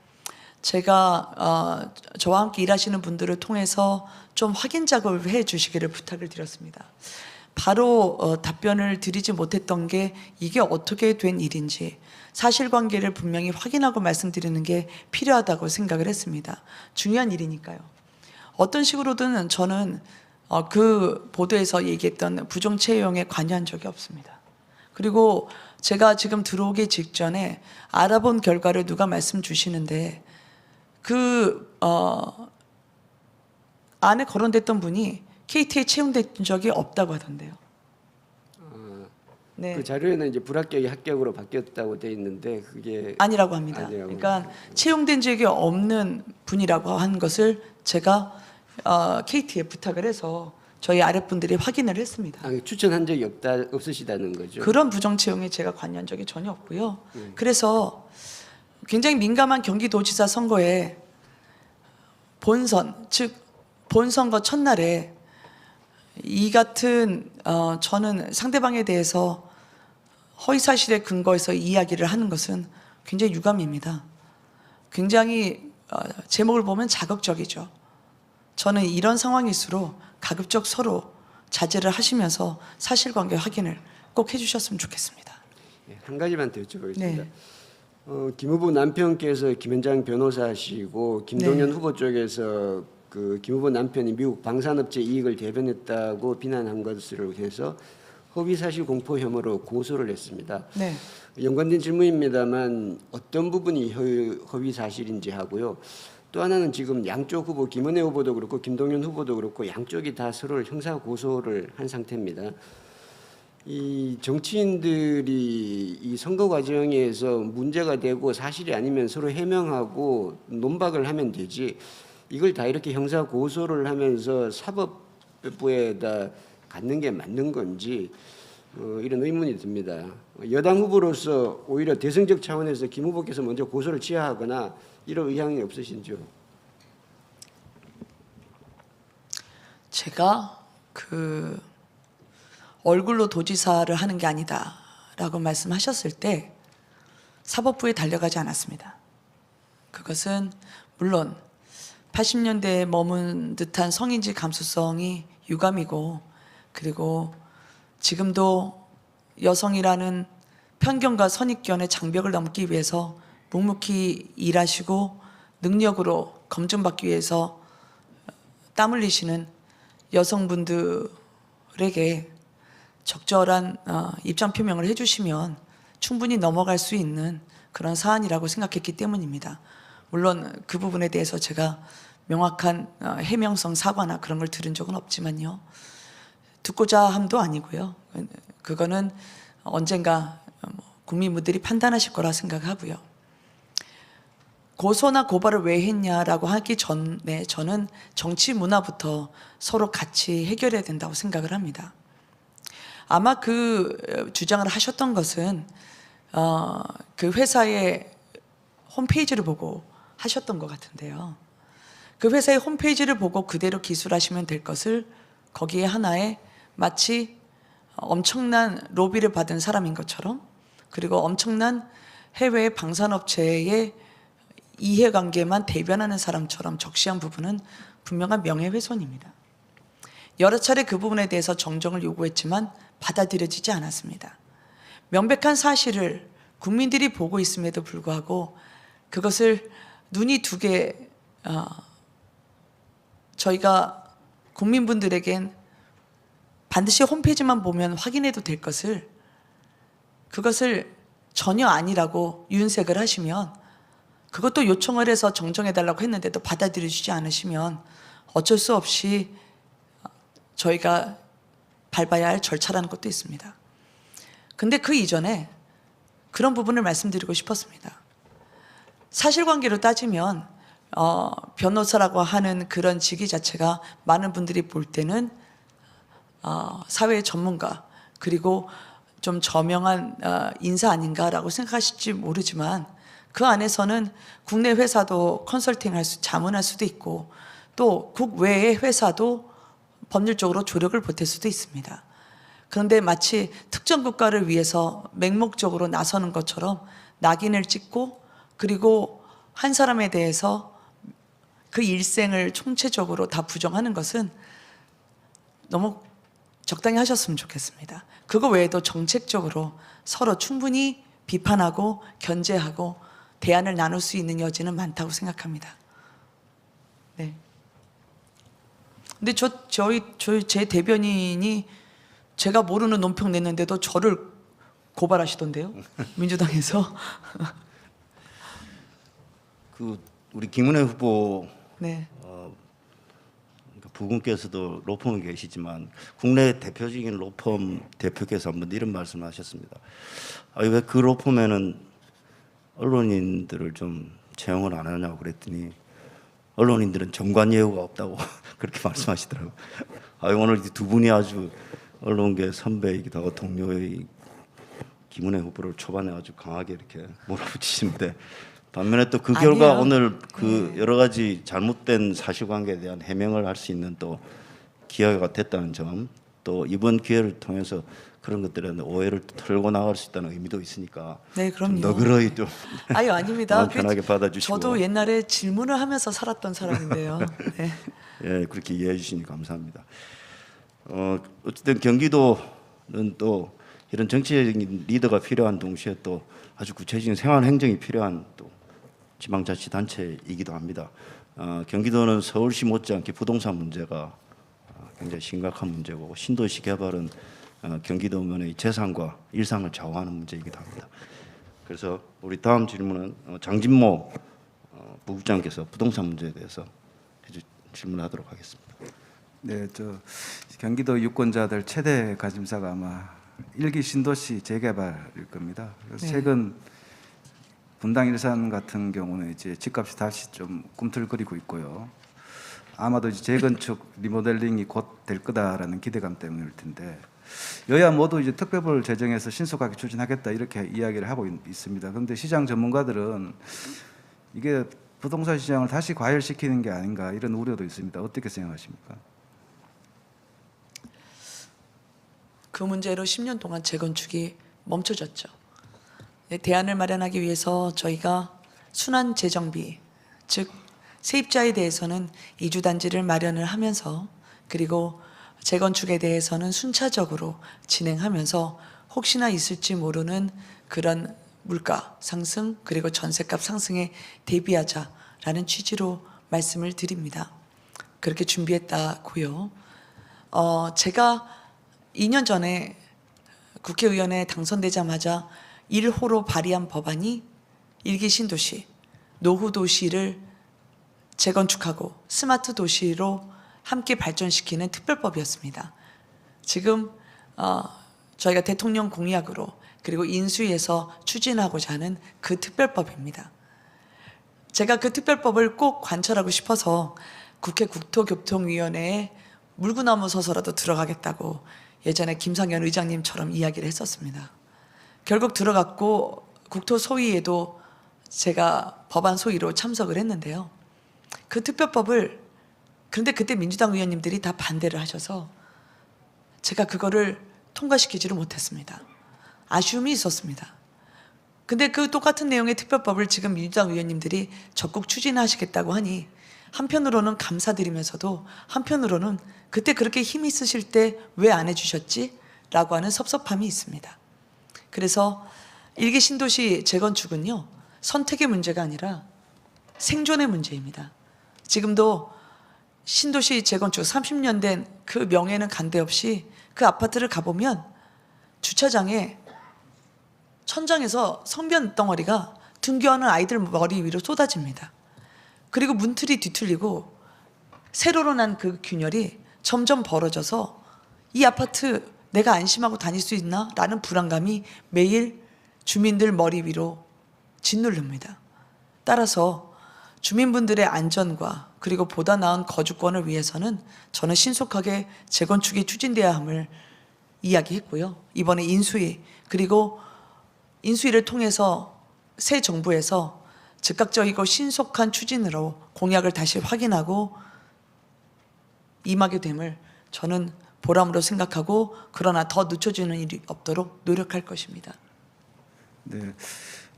제가 저와 함께 일하시는 분들을 통해서 좀 확인 작업을 해 주시기를 부탁을 드렸습니다. 바로 답변을 드리지 못했던 게 이게 어떻게 된 일인지 사실관계를 분명히 확인하고 말씀드리는 게 필요하다고 생각을 했습니다. 중요한 일이니까요. 어떤 식으로든 저는 그 보도에서 얘기했던 부정 채용에 관여한 적이 없습니다. 그리고 제가 지금 들어오기 직전에 알아본 결과를 누가 말씀 주시는데 안에 거론됐던 분이 KT에 채용된 적이 없다고 하던데요. 네. 그 자료에는 이제 불합격이 합격으로 바뀌었다고 돼 있는데 그게 아니라고 합니다. 아니라고. 그러니까 채용된 적이 없는 분이라고 한 것을 제가 KT에 부탁을 해서 저희 아랫분들이 확인을 했습니다. 추천한 적이 없으시다는 거죠. 그런 부정 채용에 제가 관여한 적이 전혀 없고요. 그래서 굉장히 민감한 경기도지사 선거에 본선, 즉 본선거 첫날에 이 같은 저는 상대방에 대해서 허위사실에 근거해서 이야기를 하는 것은 굉장히 유감입니다. 굉장히 제목을 보면 자극적이죠. 저는 이런 상황일수록 가급적 서로 자제를 하시면서 사실관계 확인을 꼭 해주셨으면 좋겠습니다. 한 가지만 더 여쭤보겠습니다. 네. 김 후보 남편께서 김현장 변호사시고 김동연 네. 후보 쪽에서 김 후보 남편이 미국 방산업체 이익을 대변했다고 비난한 것으로 해서 허위사실 공포 혐의로 고소를 했습니다. 네. 연관된 질문입니다만 어떤 부분이 허위사실인지 하고요. 또 하나는 지금 양쪽 후보 김은혜 후보도 그렇고 김동연 후보도 그렇고 양쪽이 다 서로를 형사 고소를 한 상태입니다. 이 정치인들이 이 선거 과정에서 문제가 되고 사실이 아니면 서로 해명하고 논박을 하면 되지 이걸 다 이렇게 형사 고소를 하면서 사법부에다 갖는 게 맞는 건지 이런 의문이 듭니다. 여당 후보로서 오히려 대승적 차원에서 김 후보께서 먼저 고소를 취하하거나 이런 의향이 없으신지요? 제가 얼굴로 도지사를 하는 게 아니다라고 말씀하셨을 때 사법부에 달려가지 않았습니다. 그것은 물론 80년대에 머문 듯한 성인지 감수성이 유감이고 그리고 지금도 여성이라는 편견과 선입견의 장벽을 넘기 위해서 묵묵히 일하시고 능력으로 검증받기 위해서 땀 흘리시는 여성분들에게 적절한 입장 표명을 해주시면 충분히 넘어갈 수 있는 그런 사안이라고 생각했기 때문입니다. 물론 그 부분에 대해서 제가 명확한 해명성 사과나 그런 걸 들은 적은 없지만요. 듣고자 함도 아니고요. 그거는 언젠가 국민분들이 판단하실 거라 생각하고요. 고소나 고발을 왜 했냐라고 하기 전에 저는 정치 문화부터 서로 같이 해결해야 된다고 생각을 합니다. 아마 그 주장을 하셨던 것은 그 회사의 홈페이지를 보고 하셨던 것 같은데요. 그 회사의 홈페이지를 보고 그대로 기술하시면 될 것을 거기에 하나의 마치 엄청난 로비를 받은 사람인 것처럼 그리고 엄청난 해외 방산업체의 이해관계만 대변하는 사람처럼 적시한 부분은 분명한 명예훼손입니다. 여러 차례 그 부분에 대해서 정정을 요구했지만 받아들여지지 않았습니다. 명백한 사실을 국민들이 보고 있음에도 불구하고 그것을 눈이 두 개, 저희가 국민분들에겐 반드시 홈페이지만 보면 확인해도 될 것을, 그것을 전혀 아니라고 윤색을 하시면, 그것도 요청을 해서 정정해달라고 했는데도 받아들여주지 않으시면 어쩔 수 없이 저희가 밟아야 할 절차라는 것도 있습니다. 근데 그 이전에 그런 부분을 말씀드리고 싶었습니다. 사실관계로 따지면 변호사라고 하는 그런 직위 자체가 많은 분들이 볼 때는 사회의 전문가, 그리고 좀 저명한 인사 아닌가라고 생각하실지 모르지만, 그 안에서는 국내 회사도 컨설팅할 자문할 수도 있고, 또 국외의 회사도 법률적으로 조력을 보탤 수도 있습니다. 그런데 마치 특정 국가를 위해서 맹목적으로 나서는 것처럼 낙인을 찍고, 그리고 한 사람에 대해서 그 일생을 총체적으로 다 부정하는 것은 너무 적당히 하셨으면 좋겠습니다. 그거 외에도 정책적으로 서로 충분히 비판하고 견제하고 대안을 나눌 수 있는 여지는 많다고 생각합니다. 네. 근데 제 대변인이 제가 모르는 논평 냈는데도 저를 고발하시던데요, 민주당에서. 그 우리 김은혜 후보 네. 부군께서도 로펌에 계시지만 국내 대표적인 로펌 대표께서 한번 이런 말씀을 하셨습니다. 왜 그 로펌에는 언론인들을 좀 채용을 안 하냐고 그랬더니 언론인들은 정관 예우가 없다고 그렇게 말씀하시더라고요. 오늘 두 분이 아주 언론계 선배이기도 하고 동료의 김은혜 후보를 초반에 아주 강하게 이렇게 몰아붙이시는데, 반면에 또 그 결과 아니에요. 오늘 그 여러 가지 잘못된 사실관계에 대한 해명을 할 수 있는 또 기회가 됐다는 점, 또 이번 기회를 통해서 그런 것들에 대한 오해를 털고 나갈 수 있다는 의미도 있으니까 네, 그럼요. 좀 너그러이 좀 아유, 아닙니다. 마음 편하게 받아주시고. 저도 옛날에 질문을 하면서 살았던 사람인데요. 네. 예, 그렇게 이해해 주시니 감사합니다. 어쨌든 경기도는 또 이런 정치적인 리더가 필요한 동시에 또 아주 구체적인 생활 행정이 필요한 또 지방자치단체이기도 합니다. 경기도는 서울시 못지않게 부동산 문제가 굉장히 심각한 문제고, 신도시 개발은 경기도민의 재산과 일상을 좌우하는 문제이기도 합니다. 그래서 우리 다음 질문은 장진모 부국장께서 부동산 문제에 대해서 질문하도록 하겠습니다. 네, 경기도 유권자들 최대 관심사가 아마 1기 신도시 재개발일 겁니다. 그래서 네. 최근 분당 일산 같은 경우는 이제 집값이 다시 좀 꿈틀거리고 있고요. 아마도 이제 재건축 리모델링이 곧 될 거다라는 기대감 때문일 텐데, 여야 모두 이제 특별법을 제정해서 신속하게 추진하겠다 이렇게 이야기를 하고 있습니다. 그런데 시장 전문가들은 이게 부동산 시장을 다시 과열시키는 게 아닌가 이런 우려도 있습니다. 어떻게 생각하십니까? 그 문제로 10년 동안 재건축이 멈춰졌죠. 대안을 마련하기 위해서 저희가 순환 재정비, 즉 세입자에 대해서는 이주단지를 마련을 하면서, 그리고 재건축에 대해서는 순차적으로 진행하면서 혹시나 있을지 모르는 그런 물가 상승, 그리고 전셋값 상승에 대비하자라는 취지로 말씀을 드립니다. 그렇게 준비했다고요. 제가 2년 전에 국회의원에 당선되자마자 1호로 발의한 법안이 일기 신도시, 노후 도시를 재건축하고 스마트 도시로 함께 발전시키는 특별법이었습니다. 지금 저희가 대통령 공약으로, 그리고 인수위에서 추진하고자 하는 그 특별법입니다. 제가 그 특별법을 꼭 관철하고 싶어서 국회 국토교통위원회에 물구나무 서서라도 들어가겠다고 예전에 김상현 의장님처럼 이야기를 했었습니다. 결국 들어갔고 국토소위에도 제가 법안 소위로 참석을 했는데요. 그 특별법을, 그런데 그때 민주당 의원님들이 다 반대를 하셔서 제가 그거를 통과시키지를 못했습니다. 아쉬움이 있었습니다. 근데 그 똑같은 내용의 특별법을 지금 민주당 의원님들이 적극 추진하시겠다고 하니 한편으로는 감사드리면서도 한편으로는 그때 그렇게 힘이 쓰실 때 왜 안 해주셨지? 라고 하는 섭섭함이 있습니다. 그래서 일기 신도시 재건축은요, 선택의 문제가 아니라 생존의 문제입니다. 지금도 신도시 재건축 30년 된 그 명예는 간데없이 그 아파트를 가보면 주차장에 천장에서 성변 덩어리가 등교하는 아이들 머리 위로 쏟아집니다. 그리고 문틀이 뒤틀리고 세로로 난 그 균열이 점점 벌어져서 이 아파트 내가 안심하고 다닐 수 있나? 라는 불안감이 매일 주민들 머리 위로 짓누릅니다. 따라서 주민분들의 안전과 그리고 보다 나은 거주권을 위해서는 저는 신속하게 재건축이 추진돼야 함을 이야기했고요. 이번에 인수위 그리고 인수위를 통해서 새 정부에서 즉각적이고 신속한 추진으로 공약을 다시 확인하고 임하게 됨을 저는 보람으로 생각하고 그러나 더 늦춰지는 일이 없도록 노력할 것입니다. 네.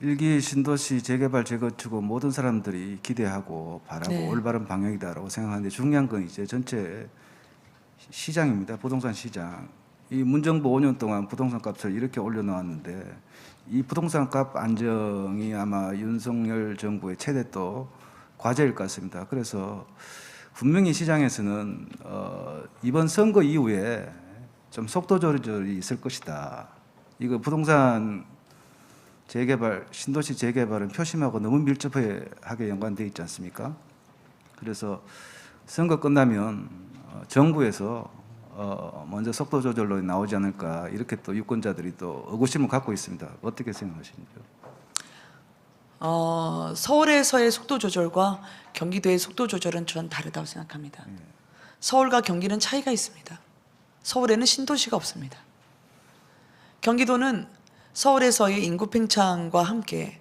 일기 신도시 재개발 재건축은 모든 사람들이 기대하고 바라고 네. 올바른 방향이다라고 생각하는데 중요한 건 이제 전체 시장입니다. 부동산 시장. 이 문정부 5년 동안 부동산 값을 이렇게 올려놓았는데 이 부동산 값 안정이 아마 윤석열 정부의 최대 또 과제일 것 같습니다. 그래서 분명히 시장에서는 이번 선거 이후에 좀 속도 조절이 있을 것이다. 이거 부동산 재개발, 신도시 재개발은 표심하고 너무 밀접하게 연관되어 있지 않습니까? 그래서 선거 끝나면 정부에서 먼저 속도 조절로 나오지 않을까 이렇게 또 유권자들이 또 의구심을 갖고 있습니다. 어떻게 생각하십니까? 서울에서의 속도 조절과 경기도의 속도 조절은 전 다르다고 생각합니다. 서울과 경기는 차이가 있습니다. 서울에는 신도시가 없습니다. 경기도는 서울에서의 인구 팽창과 함께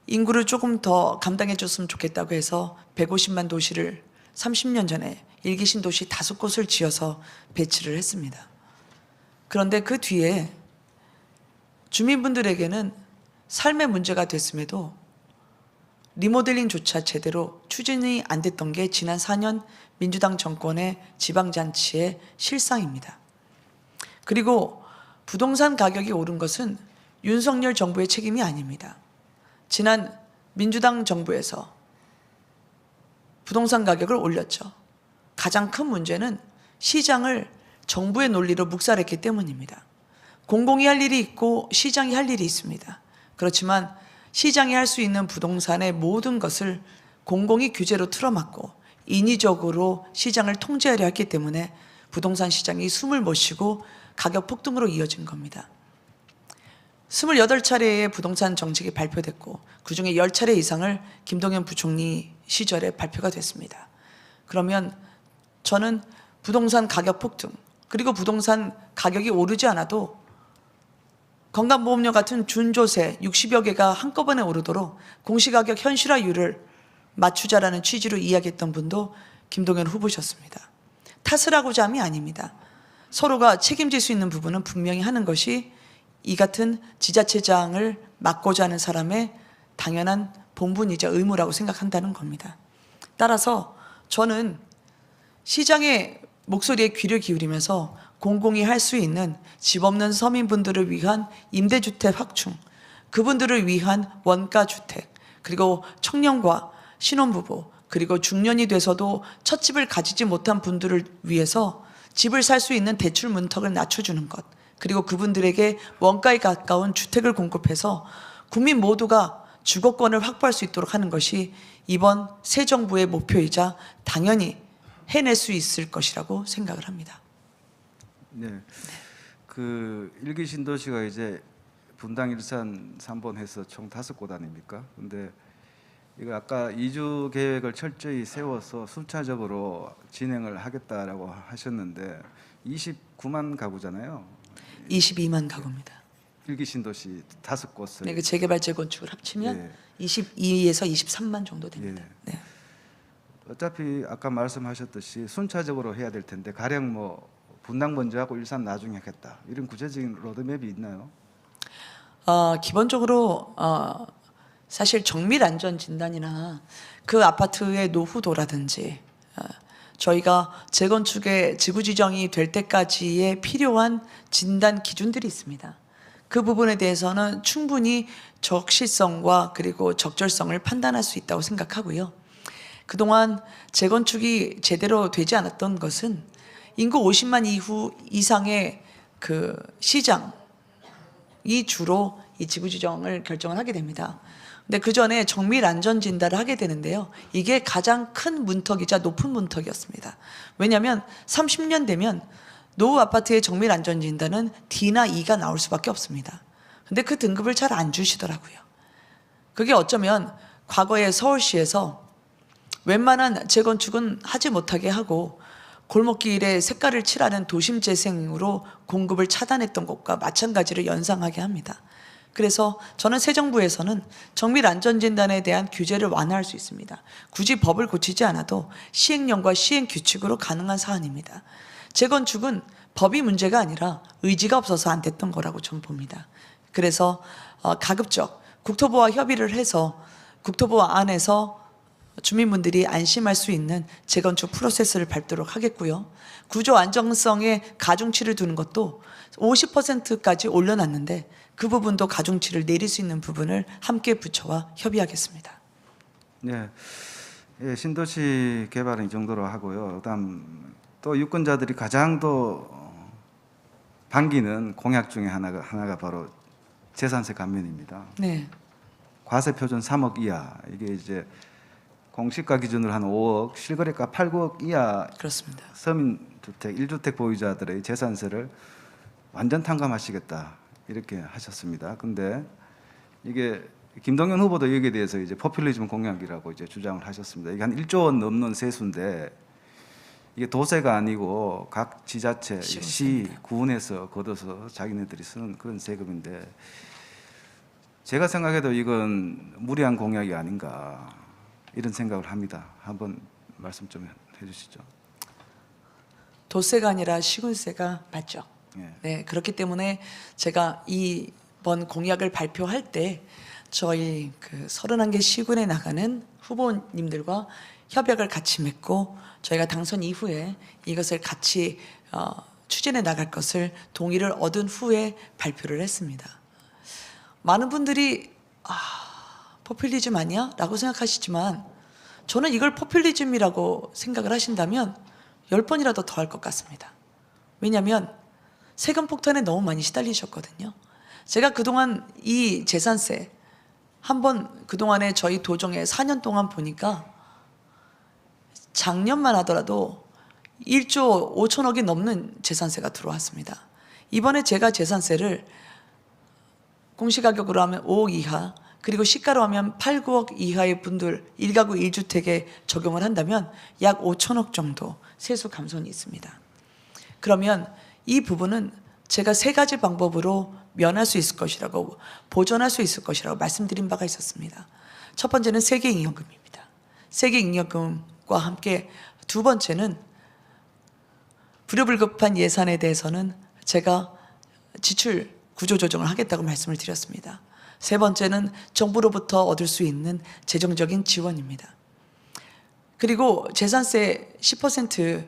인구를 조금 더 감당해 줬으면 좋겠다고 해서 150만 도시를 30년 전에 일기 신도시 5곳을 지어서 배치를 했습니다. 그런데 그 뒤에 주민분들에게는 삶의 문제가 됐음에도 리모델링조차 제대로 추진이 안 됐던 게 지난 4년 민주당 정권의 지방잔치의 실상입니다. 그리고 부동산 가격이 오른 것은 윤석열 정부의 책임이 아닙니다. 지난 민주당 정부에서 부동산 가격을 올렸죠. 가장 큰 문제는 시장을 정부의 논리로 묵살했기 때문입니다. 공공이 할 일이 있고 시장이 할 일이 있습니다. 그렇지만 시장이 할 수 있는 부동산의 모든 것을 공공이 규제로 틀어막고 인위적으로 시장을 통제하려 했기 때문에 부동산 시장이 숨을 못 쉬고 가격 폭등으로 이어진 겁니다. 28차례의 부동산 정책이 발표됐고 그중에 10차례 이상을 김동연 부총리 시절에 발표가 됐습니다. 그러면 저는 부동산 가격 폭등 그리고 부동산 가격이 오르지 않아도 건강보험료 같은 준조세 60여 개가 한꺼번에 오르도록 공시가격 현실화율을 맞추자라는 취지로 이야기했던 분도 김동연 후보셨습니다. 탓을 하고자 함이 아닙니다. 서로가 책임질 수 있는 부분은 분명히 하는 것이 이 같은 지자체장을 맡고자 하는 사람의 당연한 본분이자 의무라고 생각한다는 겁니다. 따라서 저는 시장의 목소리에 귀를 기울이면서 공공이 할 수 있는 집 없는 서민분들을 위한 임대주택 확충, 그분들을 위한 원가주택, 그리고 청년과 신혼부부, 그리고 중년이 돼서도 첫 집을 가지지 못한 분들을 위해서 집을 살 수 있는 대출 문턱을 낮춰주는 것, 그리고 그분들에게 원가에 가까운 주택을 공급해서 국민 모두가 주거권을 확보할 수 있도록 하는 것이 이번 새 정부의 목표이자 당연히 해낼 수 있을 것이라고 생각을 합니다. 네. 그 일기 신도시가 이제 분당, 일산, 3번 해서 총 5곳 아닙니까? 근데 이거 아까 이주 계획을 철저히 세워서 순차적으로 진행을 하겠다라고 하셨는데 29만 가구잖아요. 22만 가구입니다. 일기 신도시 5곳을. 네, 그 재개발 재건축을 합치면 22에서 23만 정도 됩니다. 예. 네. 어차피 아까 말씀하셨듯이 순차적으로 해야 될 텐데 가령 뭐 분당 먼저 하고 일산 나중에 하겠다 이런 구체적인 로드맵이 있나요? 기본적으로 사실 정밀 안전 진단이나 그 아파트의 노후도라든지 저희가 재건축의 지구 지정이 될 때까지의 필요한 진단 기준들이 있습니다. 그 부분에 대해서는 충분히 적시성과 그리고 적절성을 판단할 수 있다고 생각하고요. 그동안 재건축이 제대로 되지 않았던 것은 인구 50만 이상의 그 시장이 주로 이 지구 지정을 결정을 하게 됩니다. 근데 그 전에 정밀 안전 진단을 하게 되는데요. 이게 가장 큰 문턱이자 높은 문턱이었습니다. 왜냐하면 30년 되면 노후 아파트의 정밀 안전 진단은 D나 E가 나올 수밖에 없습니다. 근데 그 등급을 잘 안 주시더라고요. 그게 어쩌면 과거에 서울시에서 웬만한 재건축은 하지 못하게 하고 골목길에 색깔을 칠하는 도심 재생으로 공급을 차단했던 것과 마찬가지를 연상하게 합니다. 그래서 저는 새 정부에서는 정밀 안전진단에 대한 규제를 완화할 수 있습니다. 굳이 법을 고치지 않아도 시행령과 시행 규칙으로 가능한 사안입니다. 재건축은 법이 문제가 아니라 의지가 없어서 안 됐던 거라고 저는 봅니다. 그래서 가급적 국토부와 협의를 해서 국토부 안에서 주민분들이 안심할 수 있는 재건축 프로세스를 밟도록 하겠고요. 구조 안정성에 가중치를 두는 것도 50%까지 올려놨는데 그 부분도 가중치를 내릴 수 있는 부분을 함께 부처와 협의하겠습니다. 네, 예, 신도시 개발은 이 정도로 하고요. 그다음 또 유권자들이 가장 또 반기는 공약 중에 하나가 바로 재산세 감면입니다. 네, 과세 표준 3억 이하, 이게 이제 공시가 기준으로 한 5억, 실거래가 8, 9억 이하 그렇습니다. 서민주택, 1주택 보유자들의 재산세를 완전 탕감하시겠다 이렇게 하셨습니다. 근데 이게 김동연 후보도 여기에 대해서 이제 포퓰리즘 공약이라고 이제 주장을 하셨습니다. 이게 한 1조 원 넘는 세수인데 이게 도세가 아니고 각 지자체, 시, 구에서 걷어서 자기네들이 쓰는 그런 세금인데 제가 생각해도 이건 무리한 공약이 아닌가 이런 생각을 합니다. 한번 말씀 좀 해주시죠. 도세가 아니라 시군세가 맞죠. 예. 네, 그렇기 때문에 제가 이번 공약을 발표할 때 저희 그 31개 시군에 나가는 후보님들과 협약을 같이 맺고 저희가 당선 이후에 이것을 같이 추진해 나갈 것을 동의를 얻은 후에 발표를 했습니다. 많은 분들이 포퓰리즘 아니야? 라고 생각하시지만 저는 이걸 포퓰리즘이라고 생각을 하신다면 10번이라도 더 할 것 같습니다. 왜냐하면 세금 폭탄에 너무 많이 시달리셨거든요. 제가 그동안 이 재산세 한번 그동안에 저희 도정에 4년 동안 보니까 작년만 하더라도 1조 5천억이 넘는 재산세가 들어왔습니다. 이번에 제가 재산세를 공시가격으로 하면 5억 이하 그리고 시가로 하면 8, 9억 이하의 분들 1가구 1주택에 적용을 한다면 약 5천억 정도 세수 감손이 있습니다. 그러면 이 부분은 제가 3가지 방법으로 면할 수 있을 것이라고 보전할 수 있을 것이라고 말씀드린 바가 있었습니다. 첫 번째는 세계잉여금입니다. 세계잉여금과 함께 두 번째는 불효불급한 예산에 대해서는 제가 지출 구조조정을 하겠다고 말씀을 드렸습니다. 세 번째는 정부로부터 얻을 수 있는 재정적인 지원입니다. 그리고 재산세 10%,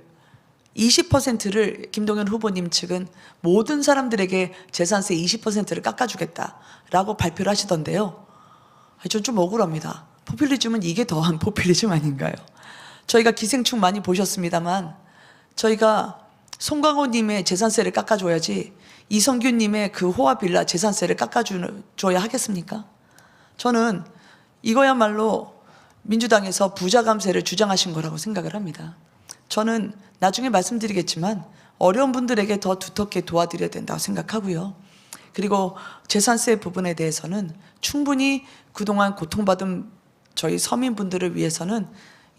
20%를 김동연 후보님 측은 모든 사람들에게 재산세 20%를 깎아주겠다라고 발표를 하시던데요. 전 좀 억울합니다. 포퓰리즘은 이게 더한 포퓰리즘 아닌가요? 저희가 기생충 많이 보셨습니다만 저희가 송강호님의 재산세를 깎아줘야지 이성균님의 그 호화빌라 재산세를 깎아줘야 하겠습니까? 저는 이거야말로 민주당에서 부자감세를 주장하신 거라고 생각을 합니다. 저는 나중에 말씀드리겠지만 어려운 분들에게 더 두텁게 도와드려야 된다고 생각하고요. 그리고 재산세 부분에 대해서는 충분히 그동안 고통받은 저희 서민분들을 위해서는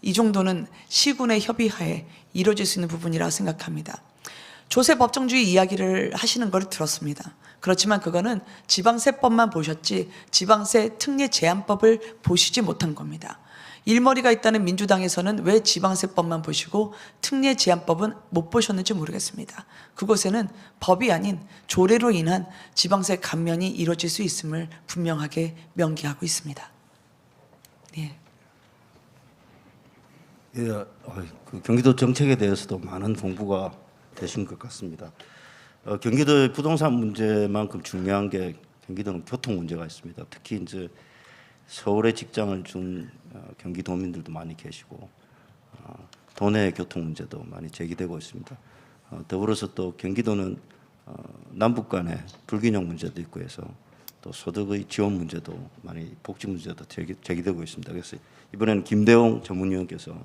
이 정도는 시군의 협의하에 이루어질 수 있는 부분이라고 생각합니다. 조세 법정주의 이야기를 하시는 걸 들었습니다. 그렇지만 그거는 지방세법만 보셨지 지방세 특례 제한법을 보시지 못한 겁니다. 일머리가 있다는 민주당에서는 왜 지방세법만 보시고 특례 제한법은 못 보셨는지 모르겠습니다. 그곳에는 법이 아닌 조례로 인한 지방세 감면이 이루어질 수 있음을 분명하게 명기하고 있습니다. 네. 예, 그 경기도 정책에 대해서도 많은 공부가 되신 것 같습니다. 경기도의 부동산 문제만큼 중요한 게 경기도는 교통 문제가 있습니다. 특히 이제 서울에 직장을 준 경기도민들도 많이 계시고 도내 교통 문제도 많이 제기되고 있습니다. 더불어서 또 경기도는 남북 간의 불균형 문제도 있고 해서 또 소득의 지원 문제도 많이 복지 문제도 제기되고 있습니다. 그래서 이번에는 김대웅 전문위원께서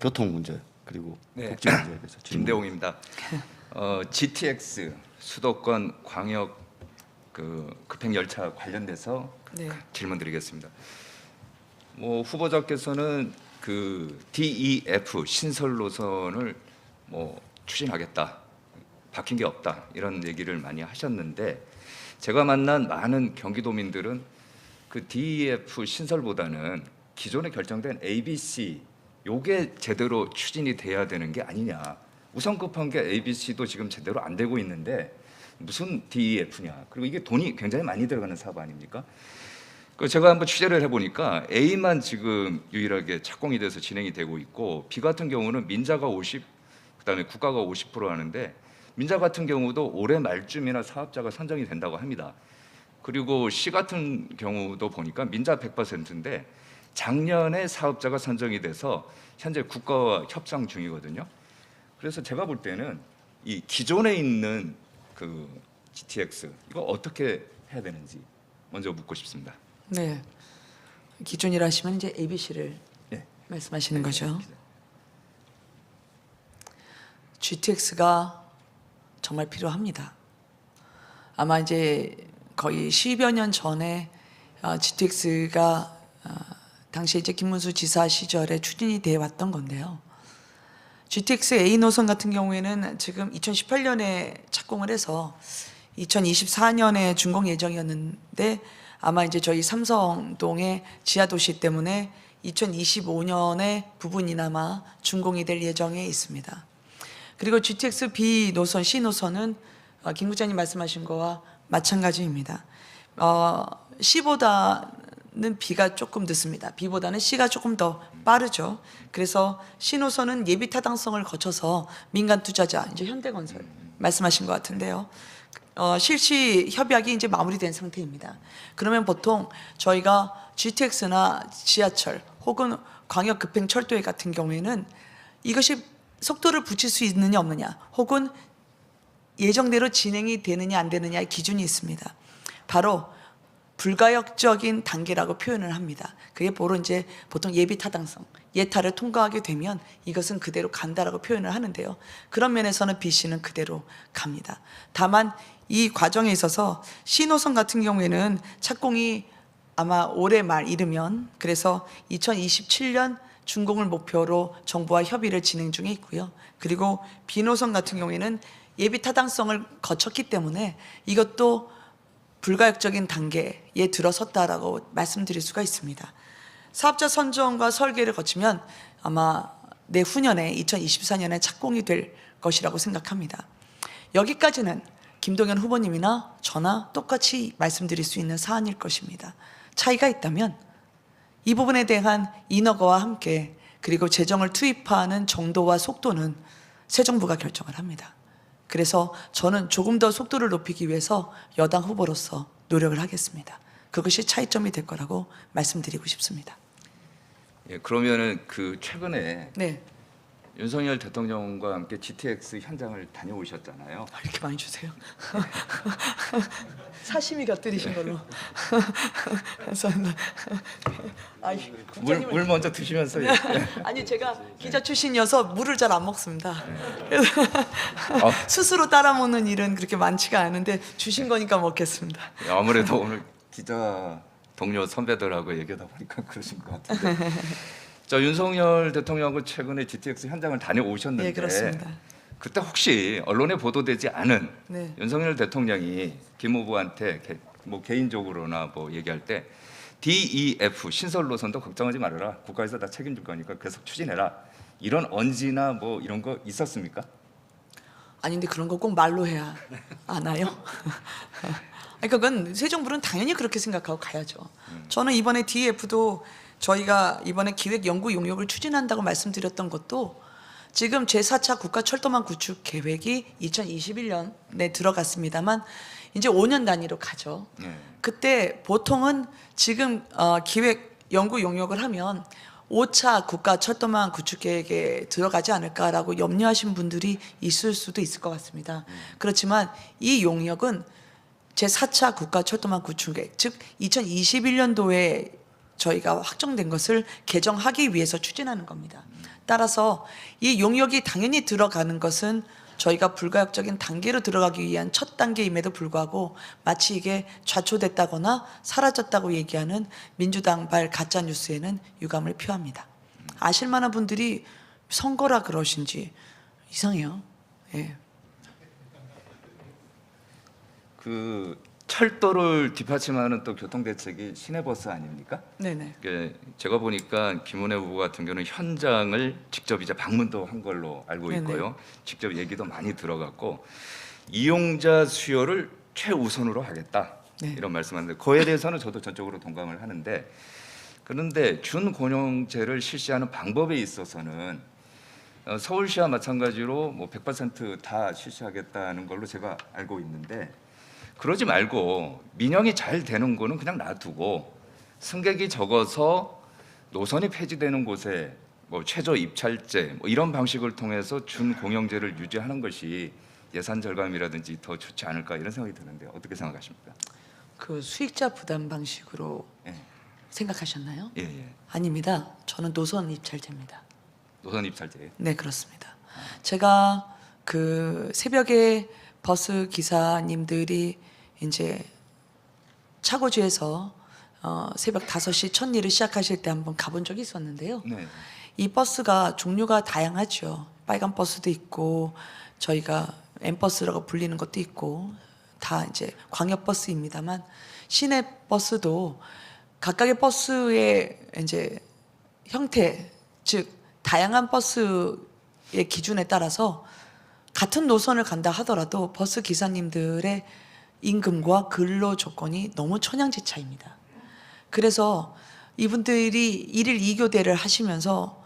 교통 문제 그리고 네. 복지 문제에 대해서 질문. 김대웅입니다. GTX 수도권 광역 급행 열차 관련돼서 네. 질문드리겠습니다. 뭐 후보자께서는 그 DEF 신설 노선을 뭐 추진하겠다, 바뀐 게 없다 이런 얘기를 많이 하셨는데 제가 만난 많은 경기도민들은 그 DEF 신설보다는 기존에 결정된 ABC 요게 제대로 추진이 돼야 되는 게 아니냐. 우선 급한 게 ABC도 지금 제대로 안 되고 있는데 무슨 DEF냐. 그리고 이게 돈이 굉장히 많이 들어가는 사업 아닙니까? 제가 한번 취재를 해보니까 A만 지금 유일하게 착공이 돼서 진행이 되고 있고 B 같은 경우는 민자가 50, 그다음에 국가가 50% 하는데 민자 같은 경우도 올해 말쯤이나 사업자가 선정이 된다고 합니다. 그리고 C 같은 경우도 보니까 민자 100%인데 작년에 사업자가 선정이 돼서 현재 국가와 협상 중이거든요. 그래서 제가 볼 때는 이 기존에 있는 그 GTX 이거 어떻게 해야 되는지 먼저 묻고 싶습니다. 네. 기존이라 하시면 이제 ABC를 네. 말씀하시는 거죠. GTX가 정말 필요합니다. 아마 이제 거의 10여 년 전에 GTX가 당시 이제 김문수 지사 시절에 추진이 돼 왔던 건데요. GTX A 노선 같은 경우에는 지금 2018년에 착공을 해서 2024년에 준공 예정이었는데 아마 이제 저희 삼성동의 지하도시 때문에 2025년에 부분이나마 준공이 될 예정에 있습니다. 그리고 GTX B 노선, C 노선은 김 국장님 말씀하신 거와 마찬가지입니다. C보다는 B가 조금 늦습니다. B보다는 C가 조금 더 빠르죠. 그래서 C 노선은 예비 타당성을 거쳐서 민간 투자자, 이제 현대건설 말씀하신 것 같은데요. 실시 협약이 이제 마무리된 상태입니다. 그러면 보통 저희가 GTX나 지하철 혹은 광역 급행 철도에 같은 경우에는 이것이 속도를 붙일 수 있느냐 없느냐 혹은 예정대로 진행이 되느냐 안 되느냐의 기준이 있습니다. 바로 불가역적인 단계라고 표현을 합니다. 그게 바로 이제 보통 예비 타당성, 예타를 통과하게 되면 이것은 그대로 간다라고 표현을 하는데요. 그런 면에서는 BC는 그대로 갑니다. 다만 이 과정에 있어서 C노선 같은 경우에는 착공이 아마 올해 말 이르면 그래서 2027년 준공을 목표로 정부와 협의를 진행 중에 있고요. 그리고 B노선 같은 경우에는 예비 타당성을 거쳤기 때문에 이것도 불가역적인 단계에 들어섰다라고 말씀드릴 수가 있습니다. 사업자 선정과 설계를 거치면 아마 내후년에 2024년에 착공이 될 것이라고 생각합니다. 여기까지는 김동연 후보님이나 저나 똑같이 말씀드릴 수 있는 사안일 것입니다. 차이가 있다면 이 부분에 대한 인허가와 함께 그리고 재정을 투입하는 정도와 속도는 새 정부가 결정을 합니다. 그래서 저는 조금 더 속도를 높이기 위해서 여당 후보로서 노력을 하겠습니다. 그것이 차이점이 될 거라고 말씀드리고 싶습니다. 예, 그러면은 그 최근에 네, 윤석열 대통령과 함께 GTX 현장을 다녀오셨잖아요. 이렇게 많이 주세요. 사심이 곁들이신 걸로. 감사합니다. 아이, 물 먼저 드시면서. 예. 아니 제가 기자 출신이어서 물을 잘 안 먹습니다. 그래서 스스로 따라 먹는 일은 그렇게 많지가 않은데 주신 거니까 먹겠습니다. 아무래도 오늘 기자 동료 선배들하고 얘기하다 보니까 그러신 것 같은데. 자, 윤석열 대통령은 최근에 GTX 현장을 다녀오셨는데 네, 그렇습니다. 그때 혹시 언론에 보도되지 않은 네. 윤석열 대통령이 김 후보한테 뭐 개인적으로나 뭐 얘기할 때 DEF 신설 노선도 걱정하지 말아라. 국가에서 다 책임질 거니까 계속 추진해라. 이런 언지나 뭐 이런 거 있었습니까? 아니 근데 그런 거 꼭 말로 해야 아나요? 아니 그건 새 정부는 당연히 그렇게 생각하고 가야죠. 저는 이번에 DEF도 저희가 이번에 기획 연구 용역을 추진한다고 말씀드렸던 것도 지금 제4차 국가철도망 구축 계획이 2021년에 들어갔습니다만 이제 5년 단위로 가죠. 네. 그때 보통은 지금 기획 연구 용역을 하면 5차 국가철도망 구축 계획에 들어가지 않을까라고 염려하신 분들이 있을 수도 있을 것 같습니다. 그렇지만 이 용역은 제4차 국가철도망 구축 계획, 즉 2021년도에 저희가 확정된 것을 개정하기 위해서 추진하는 겁니다. 따라서 이 용역이 당연히 들어가는 것은 저희가 불가역적인 단계로 들어가기 위한 첫 단계임에도 불구하고 마치 이게 좌초됐다거나 사라졌다고 얘기하는 민주당발 가짜 뉴스에는 유감을 표합니다. 아실 만한 분들이 선거라 그러신지 이상해요. 예. 그 철도를 뒷받침하는 또 교통대책이 시내버스 아닙니까? 네네. 제가 보니까 김은혜 후보 같은 경우는 현장을 직접 이제 방문도 한 걸로 알고 네네. 있고요. 직접 얘기도 많이 들어갔고 이용자 수요를 최우선으로 하겠다 네. 이런 말씀하는데 그에 대해서는 저도 전적으로 동감을 하는데 그런데 준고령제를 실시하는 방법에 있어서는 서울시와 마찬가지로 뭐 100%다 실시하겠다는 걸로 제가 알고 있는데. 그러지 말고 민영이 잘 되는 거는 그냥 놔두고 승객이 적어서 노선이 폐지되는 곳에 뭐 최저 입찰제 뭐 이런 방식을 통해서 준공영제를 유지하는 것이 예산 절감이라든지 더 좋지 않을까 이런 생각이 드는데 어떻게 생각하십니까? 그 수익자 부담 방식으로 예. 생각하셨나요? 예, 예. 아닙니다. 저는 노선 입찰제입니다. 노선 입찰제. 네, 그렇습니다. 제가 그 새벽에 버스 기사님들이 이제 차고지에서 새벽 5시 첫 일을 시작하실 때 한번 가본 적이 있었는데요. 네. 이 버스가 종류가 다양하죠. 빨간 버스도 있고 저희가 M버스라고 불리는 것도 있고 다 이제 광역버스입니다만 시내 버스도 각각의 버스의 이제 형태, 즉 다양한 버스의 기준에 따라서 같은 노선을 간다 하더라도 버스 기사님들의 임금과 근로 조건이 너무 천양지차입니다. 그래서 이분들이 1일 2교대를 하시면서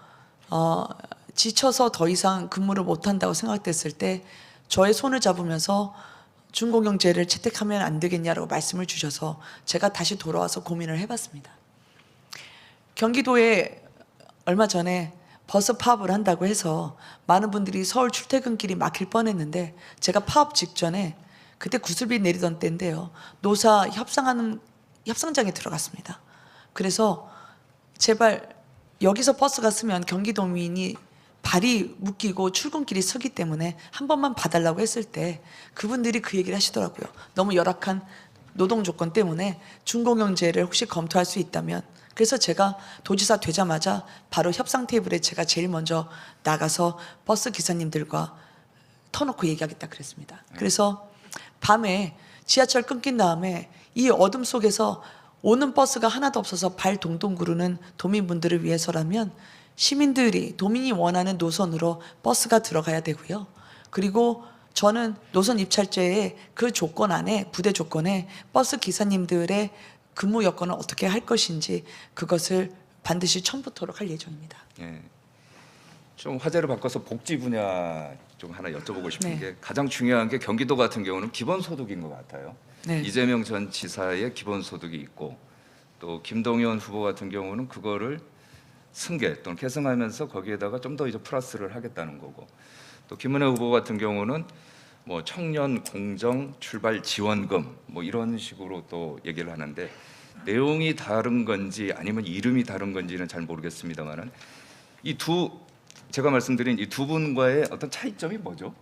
지쳐서 더 이상 근무를 못한다고 생각됐을 때 저의 손을 잡으면서 준공영제를 채택하면 안 되겠냐라고 말씀을 주셔서 제가 다시 돌아와서 고민을 해봤습니다. 경기도에 얼마 전에 버스 파업을 한다고 해서 많은 분들이 서울 출퇴근길이 막힐 뻔했는데 제가 파업 직전에 그때 구슬비 내리던 때인데요. 노사 협상장에 들어갔습니다. 그래서 제발 여기서 버스가 쓰면 경기도민이 발이 묶이고 출근길이 서기 때문에 한 번만 봐달라고 했을 때 그분들이 그 얘기를 하시더라고요. 너무 열악한 노동 조건 때문에 준공영제를 혹시 검토할 수 있다면 그래서 제가 도지사 되자마자 바로 협상 테이블에 제가 제일 먼저 나가서 버스 기사님들과 터놓고 얘기하겠다 그랬습니다. 그래서 밤에 지하철 끊긴 다음에 이 어둠 속에서 오는 버스가 하나도 없어서 발 동동 구르는 도민분들을 위해서라면 시민들이 도민이 원하는 노선으로 버스가 들어가야 되고요. 그리고 저는 노선 입찰제의 그 조건 안에 부대 조건에 버스 기사님들의 근무 여건을 어떻게 할 것인지 그것을 반드시 첨부토록 할 예정입니다. 예. 좀 화제를 바꿔서 복지 분야 좀 하나 여쭤보고 싶은 네. 게 가장 중요한 게 경기도 같은 경우는 기본소득인 것 같아요. 네. 이재명 전 지사의 기본소득이 있고 또 김동연 후보 같은 경우는 그거를 승계 또는 계승하면서 거기에다가 좀 더 이제 플러스를 하겠다는 거고 또 김은혜 후보 같은 경우는 뭐 청년 공정 출발 지원금 뭐 이런 식으로 또 얘기를 하는데 내용이 다른 건지 아니면 이름이 다른 건지는 잘 모르겠습니다만은 제가 말씀드린 이 두 분과의 어떤 차이점이 뭐죠?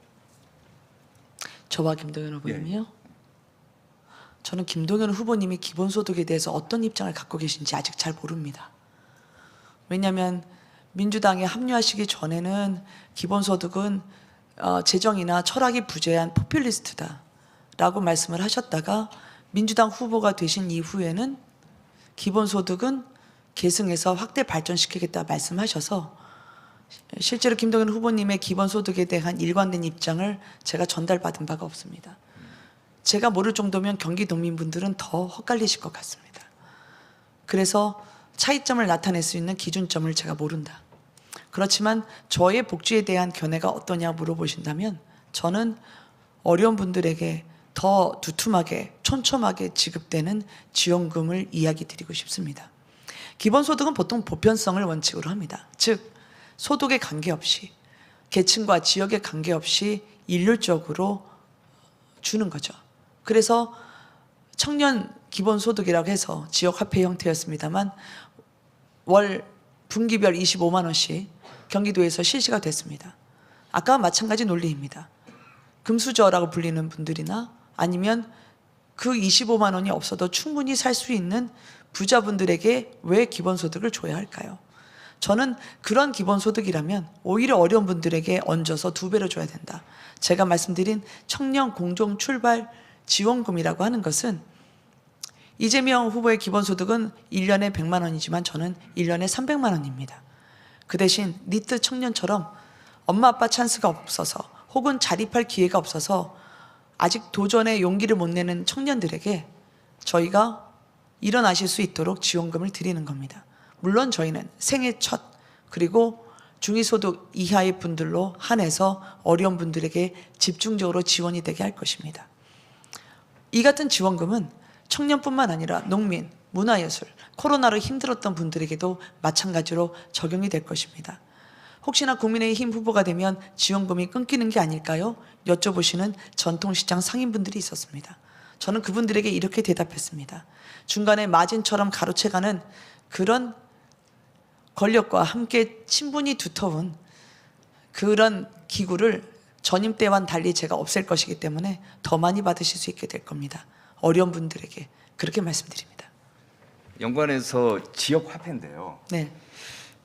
저와 김동연 후보님이요? 저는 김동연 후보님이 기본소득에 대해서 어떤 입장을 갖고 계신지 아직 잘 모릅니다. 왜냐하면 민주당에 합류하시기 전에는 기본소득은 재정이나 철학이 부재한 포퓰리스트다라고 말씀을 하셨다가 민주당 후보가 되신 이후에는 기본소득은 계승해서 확대 발전시키겠다 말씀하셔서 실제로 김동연 후보님의 기본소득에 대한 일관된 입장을 제가 전달받은 바가 없습니다. 제가 모를 정도면 경기도민분들은 더 헛갈리실 것 같습니다. 그래서 차이점을 나타낼 수 있는 기준점을 제가 모른다. 그렇지만 저의 복지에 대한 견해가 어떠냐 물어보신다면 저는 어려운 분들에게 더 두툼하게 촘촘하게 지급되는 지원금을 이야기 드리고 싶습니다. 기본소득은 보통 보편성을 원칙으로 합니다. 즉 소득에 관계없이 계층과 지역에 관계없이 일률적으로 주는 거죠. 그래서 청년 기본소득이라고 해서 지역화폐 형태였습니다만 월 분기별 25만 원씩 경기도에서 실시가 됐습니다. 아까와 마찬가지 논리입니다. 금수저라고 불리는 분들이나 아니면 그 25만 원이 없어도 충분히 살 수 있는 부자분들에게 왜 기본소득을 줘야 할까요? 저는 그런 기본소득이라면 오히려 어려운 분들에게 얹어서 2배로 줘야 된다. 제가 말씀드린 청년 공정 출발 지원금이라고 하는 것은 이재명 후보의 기본소득은 1년에 100만 원이지만 저는 1년에 300만 원입니다. 그 대신 니트 청년처럼 엄마 아빠 찬스가 없어서 혹은 자립할 기회가 없어서 아직 도전의 용기를 못 내는 청년들에게 저희가 일어나실 수 있도록 지원금을 드리는 겁니다. 물론 저희는 생애 첫 그리고 중위소득 이하의 분들로 한해서 어려운 분들에게 집중적으로 지원이 되게 할 것입니다. 이 같은 지원금은 청년뿐만 아니라 농민, 문화예술, 코로나로 힘들었던 분들에게도 마찬가지로 적용이 될 것입니다. 혹시나 국민의힘 후보가 되면 지원금이 끊기는 게 아닐까요? 여쭤보시는 전통시장 상인분들이 있었습니다. 저는 그분들에게 이렇게 대답했습니다. 중간에 마진처럼 가로채가는 그런 권력과 함께 친분이 두터운 그런 기구를 전임 때와는 달리 제가 없앨 것이기 때문에 더 많이 받으실 수 있게 될 겁니다. 어려운 분들에게 그렇게 말씀드립니다. 연관해서 지역 화폐인데요. 네.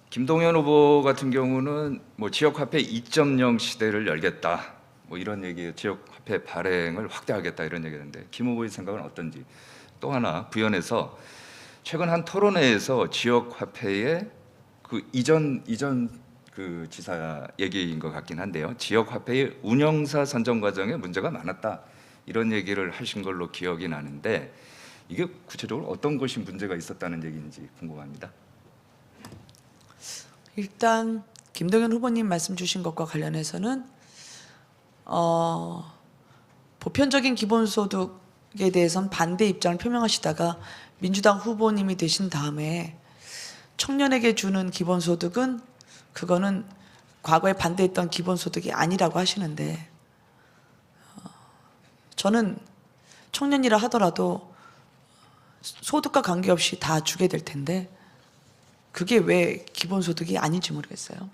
김동연 후보 같은 경우는 뭐 지역 화폐 2.0 시대를 열겠다. 뭐 이런 얘기, 지역 화폐 발행을 확대하겠다 이런 얘기했는데 김 후보의 생각은 어떤지. 또 하나 부연해서 최근 한 토론회에서 지역 화폐의 그 이전 그 지사 얘기인 것 같긴 한데요. 지역 화폐의 운영사 선정 과정에 문제가 많았다. 이런 얘기를 하신 걸로 기억이 나는데 이게 구체적으로 어떤 것이 문제가 있었다는 얘기인지 궁금합니다. 일단 김동연 후보님 말씀 주신 것과 관련해서는 보편적인 기본소득에 대해서는 반대 입장을 표명하시다가 민주당 후보님이 되신 다음에 청년에게 주는 기본소득은 그거는 과거에 반대했던 기본소득이 아니라고 하시는데 저는 청년이라 하더라도 소득과 관계없이 다 주게 될 텐데 그게 왜 기본소득이 아닌지 모르겠어요.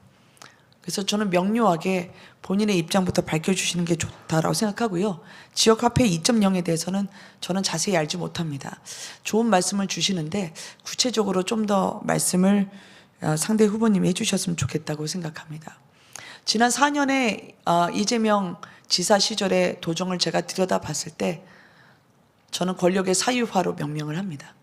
그래서 저는 명료하게 본인의 입장부터 밝혀주시는 게 좋다라고 생각하고요. 지역화폐 2.0에 대해서는 저는 자세히 알지 못합니다. 좋은 말씀을 주시는데 구체적으로 좀 더 말씀을 상대 후보님이 해주셨으면 좋겠다고 생각합니다. 지난 4년에 이재명 지사 시절의 도정을 제가 들여다봤을 때 저는 권력의 사유화로 명명을 합니다.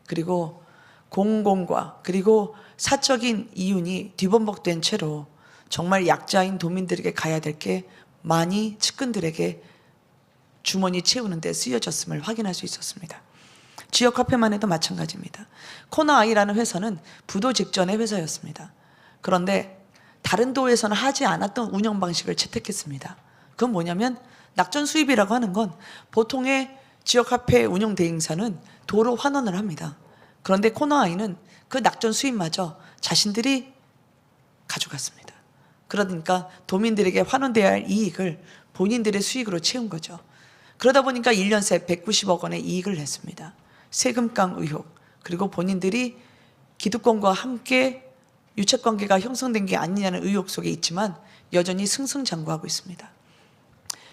그리고 공공과 그리고 사적인 이윤이 뒤범벅된 채로 정말 약자인 도민들에게 가야 될 게 많이 측근들에게 주머니 채우는 데 쓰여졌음을 확인할 수 있었습니다. 지역화폐만 해도 마찬가지입니다. 코나아이라는 회사는 부도 직전의 회사였습니다. 그런데 다른 도에서는 하지 않았던 운영 방식을 채택했습니다. 그건 뭐냐면 낙전 수입이라고 하는 건 보통의 지역화폐 운영 대행사는 도로 환원을 합니다. 그런데 코나아이는 그 낙전 수입마저 자신들이 가져갔습니다. 그러니까 도민들에게 환원돼야 할 이익을 본인들의 수익으로 채운 거죠. 그러다 보니까 1년 새 190억 원의 이익을 냈습니다. 세금깡 의혹, 그리고 본인들이 기득권과 함께 유착관계가 형성된 게 아니냐는 의혹 속에 있지만 여전히 승승장구하고 있습니다.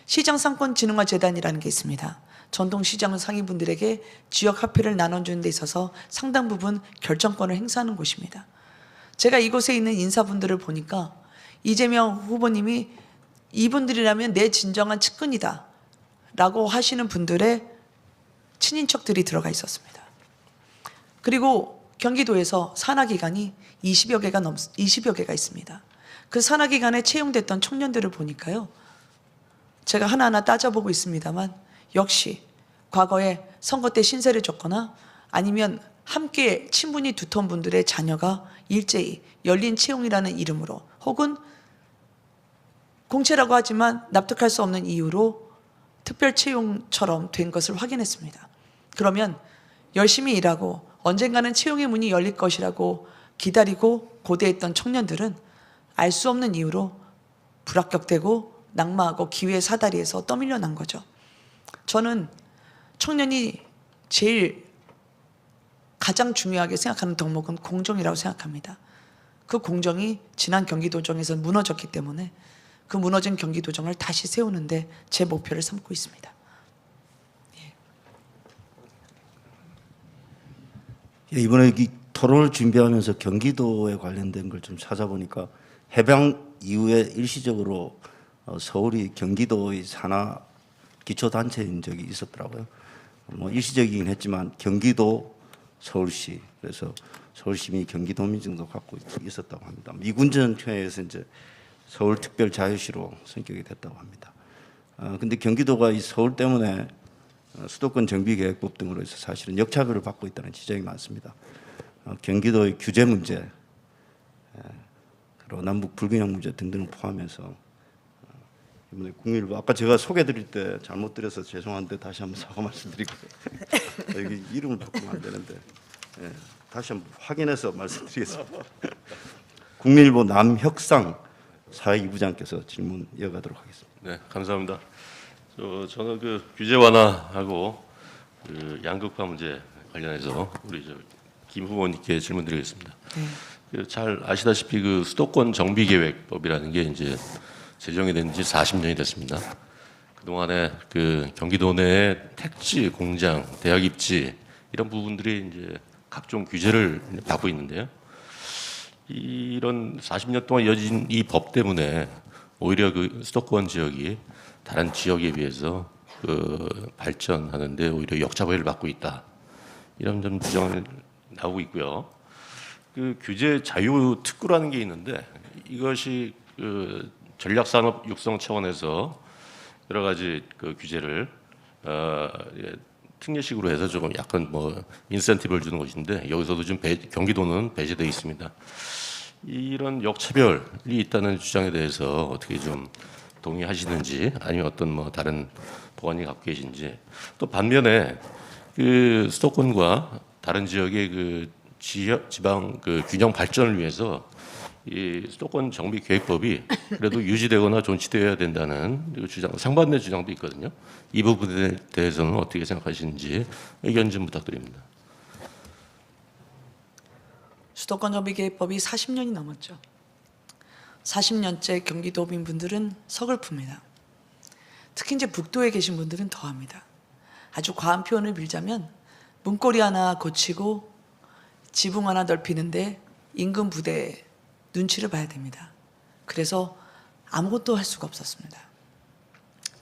시장상권진흥화재단이라는 게 있습니다. 전통시장 상인분들에게 지역화폐를 나눠주는 데 있어서 상당 부분 결정권을 행사하는 곳입니다. 제가 이곳에 있는 인사분들을 보니까 이재명 후보님이 이분들이라면 내 진정한 측근이다 라고 하시는 분들의 친인척들이 들어가 있었습니다. 그리고 경기도에서 산하기관이 20여 개가 있습니다. 그 산하기관에 채용됐던 청년들을 보니까요. 제가 하나하나 따져보고 있습니다만 역시 과거에 선거 때 신세를 졌거나 아니면 함께 친분이 두터운 분들의 자녀가 일제히 열린 채용이라는 이름으로 혹은 공채라고 하지만 납득할 수 없는 이유로 특별 채용처럼 된 것을 확인했습니다. 그러면 열심히 일하고 언젠가는 채용의 문이 열릴 것이라고 기다리고 고대했던 청년들은 알 수 없는 이유로 불합격되고 낙마하고 기회의 사다리에서 떠밀려난 거죠. 저는 청년이 가장 중요하게 생각하는 덕목은 공정이라고 생각합니다. 그 공정이 지난 경기도정에서 무너졌기 때문에 그 무너진 경기도정을 다시 세우는데 제 목표를 삼고 있습니다. 예, 이번에 이 토론을 준비하면서 경기도에 관련된 걸 좀 찾아보니까 해방 이후에 일시적으로 서울이 경기도의 산하 기초단체인 적이 있었더라고요. 뭐 일시적이긴 했지만 경기도 서울시, 그래서 서울시민이 경기도민 정도 갖고 있었다고 합니다. 미군정 편에서 이제 서울특별자유시로 성격이 됐다고 합니다. 근데 경기도가 이 서울 때문에 수도권 정비계획법 등으로 해서 사실은 역차별을 받고 있다는 지적이 많습니다. 경기도의 규제 문제, 그리고 남북 불균형 문제 등등을 포함해서 이번에 국민일보 아까 제가 소개드릴 때 잘못 드려서 죄송한데 다시 한번 사과 말씀드리고 여기 이름을 바꾸면 안 되는데 다시 한번 확인해서 말씀드리겠습니다. 국민일보 남혁상 사회이부장께서 질문 이어가도록 하겠습니다. 네, 감사합니다. 저는 그 규제 완화하고 그 양극화 문제 관련해서 우리 김 후보님께 질문드리겠습니다. 잘 아시다시피 그 수도권 정비계획법이라는 게 이제 제정이 된 지 40년이 됐습니다. 그 동안에 그 경기도 내에 택지, 공장, 대학 입지 이런 부분들이 이제 각종 규제를 받고 있는데요. 이런 40년 동안 이어진 이 법 때문에 오히려 그 수도권 지역이 다른 지역에 비해서 그 발전하는데 오히려 역차별을 받고 있다. 이런 좀 주장이 나오고 있고요. 그 규제 자유 특구라는 게 있는데 이것이 그 전략산업 육성 차원에서 여러 가지 그 규제를 특례식으로 해서 조금 약간 뭐 인센티브를 주는 것인데 여기서도 좀 경기도는 배제되어 있습니다. 이런 역차별이 있다는 주장에 대해서 어떻게 좀 동의하시는지 아니면 어떤 뭐 다른 보관이 갖고 계신지 또 반면에 그 수도권과 다른 지역의 그 지방 그 균형 발전을 위해서 이 수도권 정비 계획법이 그래도 유지되거나 존치되어야 된다는 주장, 상반된 주장도 있거든요. 이 부분에 대해서는 어떻게 생각하시는지 의견 좀 부탁드립니다. 수도권 정비계획법이 40년이 넘었죠. 40년째 경기도민 분들은 서글픕니다. 특히 이제 북도에 계신 분들은 더합니다. 아주 과한 표현을 빌자면 문고리 하나 고치고 지붕 하나 넓히는데 임금 부대 눈치를 봐야 됩니다. 그래서 아무것도 할 수가 없었습니다.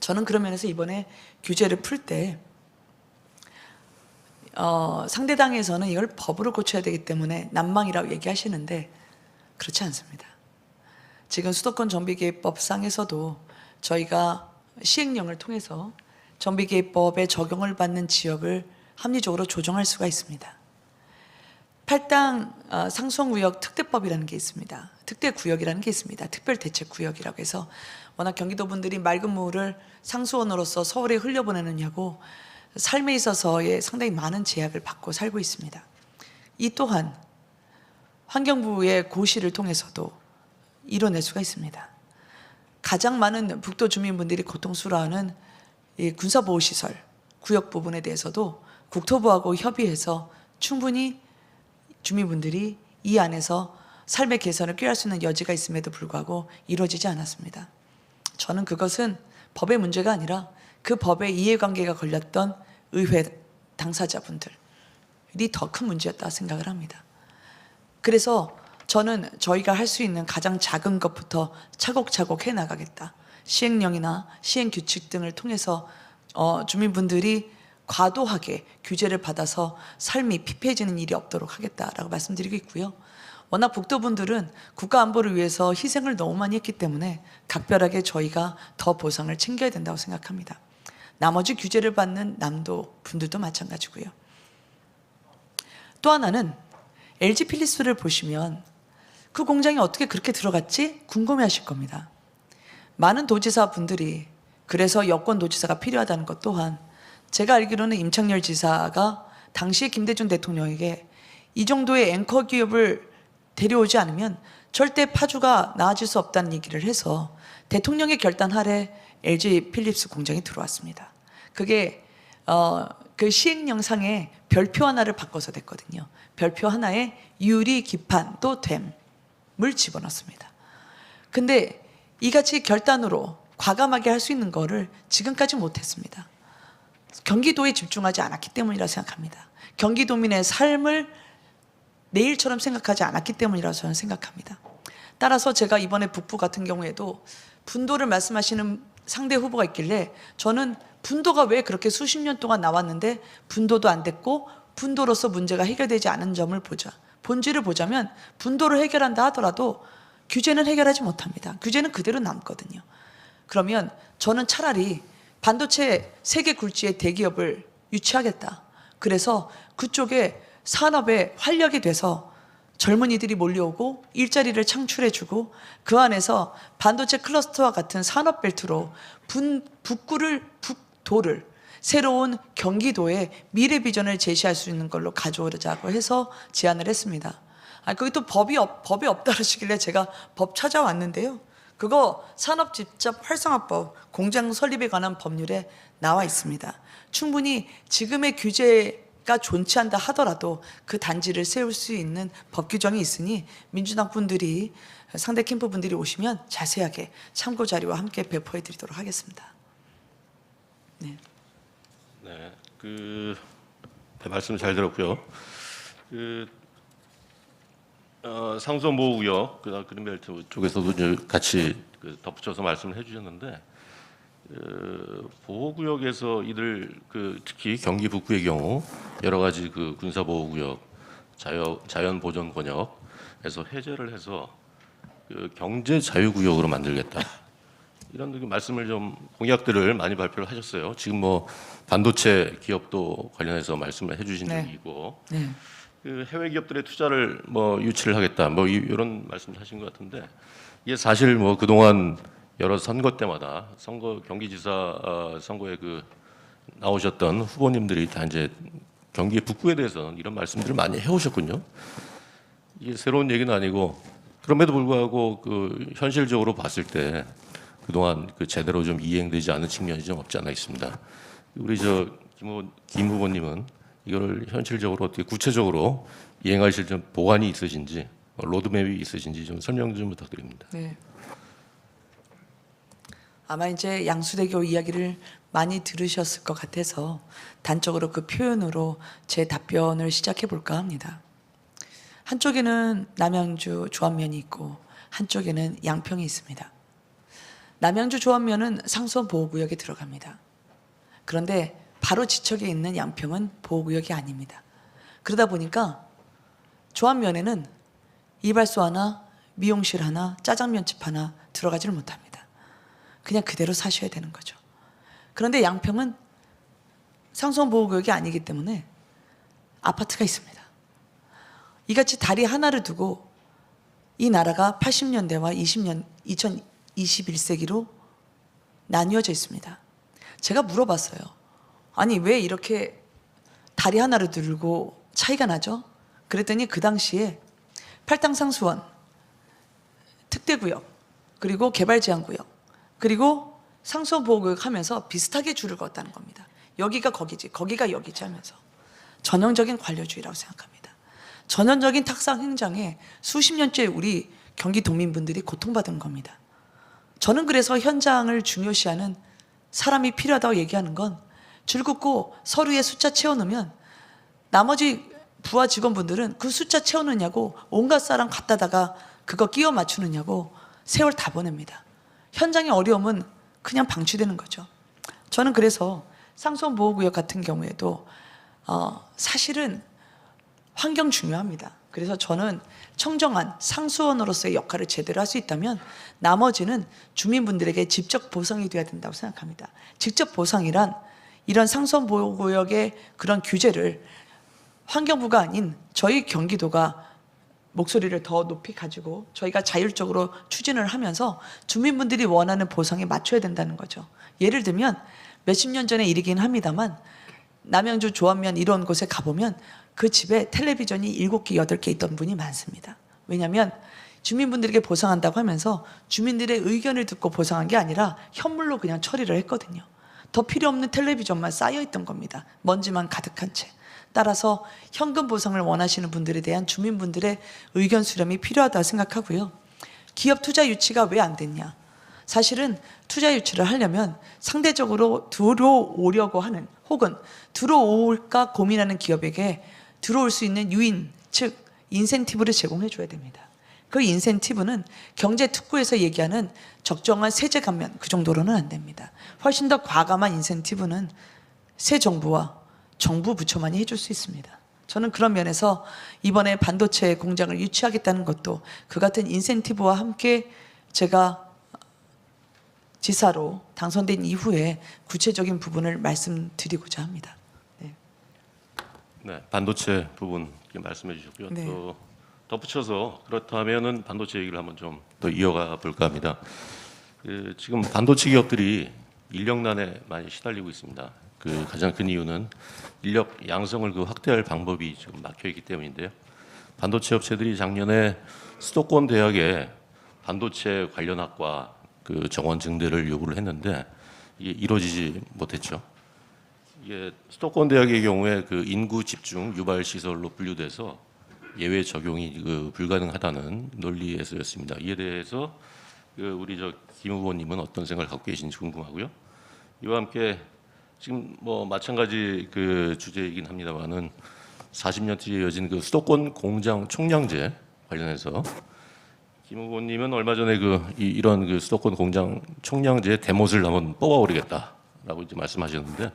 저는 그런 면에서 이번에 규제를 풀 때 상대당에서는 이걸 법으로 고쳐야 되기 때문에 난망이라고 얘기하시는데 그렇지 않습니다. 지금 수도권 정비계획법상에서도 저희가 시행령을 통해서 정비계획법에 적용을 받는 지역을 합리적으로 조정할 수가 있습니다. 8당 상수구역 특대법이라는 게 있습니다. 특대구역이라는 게 있습니다. 특별대책구역이라고 해서 워낙 경기도 분들이 맑은 물을 상수원으로서 서울에 흘려보내느냐고 삶에 있어서의 상당히 많은 제약을 받고 살고 있습니다. 이 또한 환경부의 고시를 통해서도 이뤄낼 수가 있습니다. 가장 많은 북도 주민분들이 고통스러워하는 이 군사보호시설, 구역 부분에 대해서도 국토부하고 협의해서 충분히 주민분들이 이 안에서 삶의 개선을 꾀할 수 있는 여지가 있음에도 불구하고 이루어지지 않았습니다. 저는 그것은 법의 문제가 아니라 그 법에 이해관계가 걸렸던 의회 당사자분들이 더 큰 문제였다 생각을 합니다. 그래서 저는 저희가 할 수 있는 가장 작은 것부터 차곡차곡 해나가겠다. 시행령이나 시행규칙 등을 통해서 주민분들이 과도하게 규제를 받아서 삶이 피폐해지는 일이 없도록 하겠다라고 말씀드리고 있고요. 워낙 북도분들은 국가 안보를 위해서 희생을 너무 많이 했기 때문에 각별하게 저희가 더 보상을 챙겨야 된다고 생각합니다. 나머지 규제를 받는 남도 분들도 마찬가지고요. 또 하나는 LG 필립스를 보시면 그 공장이 어떻게 그렇게 들어갔지? 궁금해하실 겁니다. 많은 도지사 분들이 그래서 여권 도지사가 필요하다는 것 또한 제가 알기로는 임창열 지사가 당시에 김대중 대통령에게 이 정도의 앵커 기업을 데려오지 않으면 절대 파주가 나아질 수 없다는 얘기를 해서 대통령의 결단 아래 LG 필립스 공장이 들어왔습니다. 그게 그 시행 영상에 별표 하나를 바꿔서 됐거든요. 별표 하나에 유리 기판 또 됨을 집어넣습니다. 근데 이같이 결단으로 과감하게 할 수 있는 거를 지금까지 못했습니다. 경기도에 집중하지 않았기 때문이라 생각합니다. 경기도민의 삶을 내일처럼 생각하지 않았기 때문이라고 저는 생각합니다. 따라서 제가 이번에 북부 같은 경우에도 분도를 말씀하시는 상대 후보가 있길래 저는 분도가 왜 그렇게 수십 년 동안 나왔는데 분도도 안 됐고 분도로서 문제가 해결되지 않은 점을 보자. 본질을 보자면 분도를 해결한다 하더라도 규제는 해결하지 못합니다. 규제는 그대로 남거든요. 그러면 저는 차라리 반도체 세계 굴지의 대기업을 유치하겠다. 그래서 그쪽에 산업에 활력이 돼서 젊은이들이 몰려오고 일자리를 창출해주고 그 안에서 반도체 클러스터와 같은 산업벨트로 북도를 새로운 경기도의 미래 비전을 제시할 수 있는 걸로 가져오자고 해서 제안을 했습니다. 그게 또 법이 없다 그러시길래 제가 법 찾아왔는데요. 그거 산업집합활성화법 공장 설립에 관한 법률에 나와 있습니다. 충분히 지금의 규제가 좋지 않다 하더라도 그 단지를 세울 수 있는 법 규정이 있으니 민주당 분들이 상대 캠프 분들이 오시면 자세하게 참고 자료와 함께 배포해 드리도록 하겠습니다. 네. 네, 말씀 잘 들었고요. 상수원 보호구역, 그린벨트 쪽에서도 이제 같이 덧붙여서 말씀을 해주셨는데 보호구역에서 이들 특히 경기 북부의 경우 여러 가지 군사보호구역, 자연보전 권역에서 해제를 해서 경제 자유구역으로 만들겠다. 이런 말씀을 좀 공약들을 많이 발표를 하셨어요. 지금 뭐 반도체 기업도 관련해서 말씀을 해주신 적이 있고. 네. 해외 기업들의 투자를 뭐 유치를 하겠다 뭐 이런 말씀을 하신 것 같은데 이게 사실 뭐 그동안 여러 선거 때마다 경기지사 선거에 나오셨던 후보님들이 다 이제 경기 북부에 대해서는 이런 말씀들을 많이 해오셨군요. 이게 새로운 얘기는 아니고 그럼에도 불구하고 현실적으로 봤을 때 그동안 제대로 좀 이행되지 않은 측면이 좀 없지 않아 있습니다. 우리 김 후보님은 이걸 현실적으로 어떻게 구체적으로 이행하실 좀 보관이 있으신지 로드맵이 있으신지 좀 설명 좀 부탁드립니다. 네. 아마 이제 양수대교 이야기를 많이 들으셨을 것 같아서 단적으로 그 표현으로 제 답변을 시작해 볼까 합니다. 한쪽에는 남양주 조합면이 있고 한쪽에는 양평이 있습니다. 남양주 조합면은 상수원 보호구역에 들어갑니다. 그런데 바로 지척에 있는 양평은 보호구역이 아닙니다. 그러다 보니까 조합면에는 이발소 하나, 미용실 하나, 짜장면집 하나 들어가지를 못합니다. 그냥 그대로 사셔야 되는 거죠. 그런데 양평은 상수원 보호구역이 아니기 때문에 아파트가 있습니다. 이같이 다리 하나를 두고 이 나라가 80년대와 2021세기로 나뉘어져 있습니다. 제가 물어봤어요. 아니 왜 이렇게 다리 하나를 들고 차이가 나죠? 그랬더니 그 당시에 팔당상수원, 특대구역, 그리고 개발제한구역, 그리고 상수원보호구역 하면서 비슷하게 줄을 그었다는 겁니다. 여기가 거기지, 거기가 여기지 하면서. 전형적인 관료주의라고 생각합니다. 전형적인 탁상 행정에 수십 년째 우리 경기 도민분들이 고통받은 겁니다. 저는 그래서 현장을 중요시하는 사람이 필요하다고 얘기하는 건 줄 긋고 서류에 숫자 채워놓으면 나머지 부하 직원분들은 그 숫자 채워놓냐고 온갖 사람 갖다다가 그거 끼워 맞추느냐고 세월 다 보냅니다. 현장의 어려움은 그냥 방치되는 거죠. 저는 그래서 상수원 보호구역 같은 경우에도 사실은 환경 중요합니다. 그래서 저는 청정한 상수원으로서의 역할을 제대로 할 수 있다면 나머지는 주민분들에게 직접 보상이 돼야 된다고 생각합니다. 직접 보상이란 이런 상수원 보호구역의 그런 규제를 환경부가 아닌 저희 경기도가 목소리를 더 높이 가지고 저희가 자율적으로 추진을 하면서 주민분들이 원하는 보상에 맞춰야 된다는 거죠. 예를 들면 몇십 년 전의 일이긴 합니다만 남양주 조안면 이런 곳에 가보면 그 집에 텔레비전이 7개, 8개 있던 분이 많습니다. 왜냐하면 주민분들에게 보상한다고 하면서 주민들의 의견을 듣고 보상한 게 아니라 현물로 그냥 처리를 했거든요. 더 필요 없는 텔레비전만 쌓여있던 겁니다. 먼지만 가득한 채. 따라서 현금 보상을 원하시는 분들에 대한 주민분들의 의견 수렴이 필요하다고 생각하고요. 기업 투자 유치가 왜 안 됐냐? 사실은 투자 유치를 하려면 상대적으로 들어오려고 하는 혹은 들어올까 고민하는 기업에게 들어올 수 있는 유인, 즉 인센티브를 제공해 줘야 됩니다. 그 인센티브는 경제 특구에서 얘기하는 적정한 세제 감면 그 정도로는 안 됩니다. 훨씬 더 과감한 인센티브는 새 정부와 정부 부처만이 해줄 수 있습니다. 저는 그런 면에서 이번에 반도체 공장을 유치하겠다는 것도 그 같은 인센티브와 함께 제가 지사로 당선된 이후에 구체적인 부분을 말씀드리고자 합니다. 네. 네, 반도체 부분 말씀해 주셨고요. 네. 또 덧붙여서 그렇다면은 반도체 얘기를 한번 좀 더 이어가 볼까 합니다. 지금 반도체 기업들이 인력난에 많이 시달리고 있습니다. 그 가장 큰 이유는 인력 양성을 확대할 방법이 지금 막혀 있기 때문인데요. 반도체 업체들이 작년에 수도권 대학에 반도체 관련 학과 정원 증대를 요구를 했는데 이게 이루어지지 못했죠. 이게 수도권 대학의 경우에 인구 집중 유발 시설로 분류돼서 예외 적용이 불가능하다는 논리에서였습니다. 이에 대해서 우리 김 후보님은 어떤 생각을 갖고 계신지 궁금하고요. 이와 함께 지금 마찬가지 주제이긴 합니다만은 40년째 이어진 수도권 공장 총량제 관련해서 김 후보님은 얼마 전에 이런 수도권 공장 총량제 대못을 한번 뽑아오르겠다라고 이제 말씀하셨는데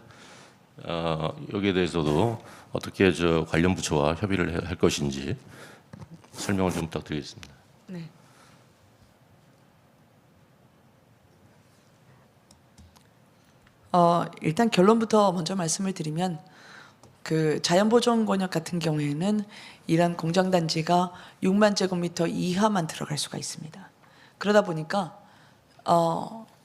여기에 대해서도 어떻게 관련 부처와 협의를 할 것인지 설명을 좀 부탁드리겠습니다. 네. 일단 결론부터 먼저 말씀을 드리면 자연보존 권역 같은 경우에는 이런 공장 단지가 6만 제곱미터 이하만 들어갈 수가 있습니다. 그러다 보니까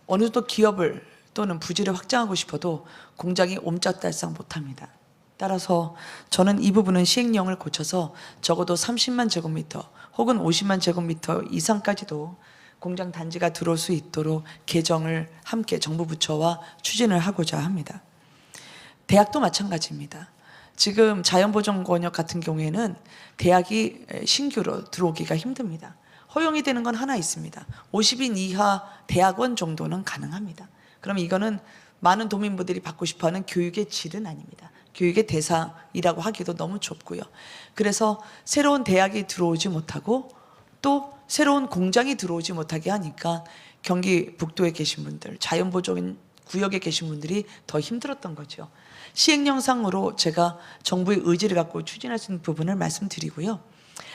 어느 정도 기업을 또는 부지를 확장하고 싶어도 공장이 옴짝달싹 못합니다. 따라서 저는 이 부분은 시행령을 고쳐서 적어도 30만 제곱미터 혹은 50만 제곱미터 이상까지도 공장 단지가 들어올 수 있도록 개정을 함께 정부 부처와 추진을 하고자 합니다. 대학도 마찬가지입니다. 지금 자연보존 권역 같은 경우에는 대학이 신규로 들어오기가 힘듭니다. 허용이 되는 건 하나 있습니다. 50인 이하 대학원 정도는 가능합니다. 그럼 이거는 많은 도민분들이 받고 싶어하는 교육의 질은 아닙니다. 교육의 대상이라고 하기도 너무 좁고요. 그래서 새로운 대학이 들어오지 못하고 또 새로운 공장이 들어오지 못하게 하니까 경기 북도에 계신 분들, 자연보존 구역에 계신 분들이 더 힘들었던 거죠. 시행령상으로 제가 정부의 의지를 갖고 추진할 수 있는 부분을 말씀드리고요.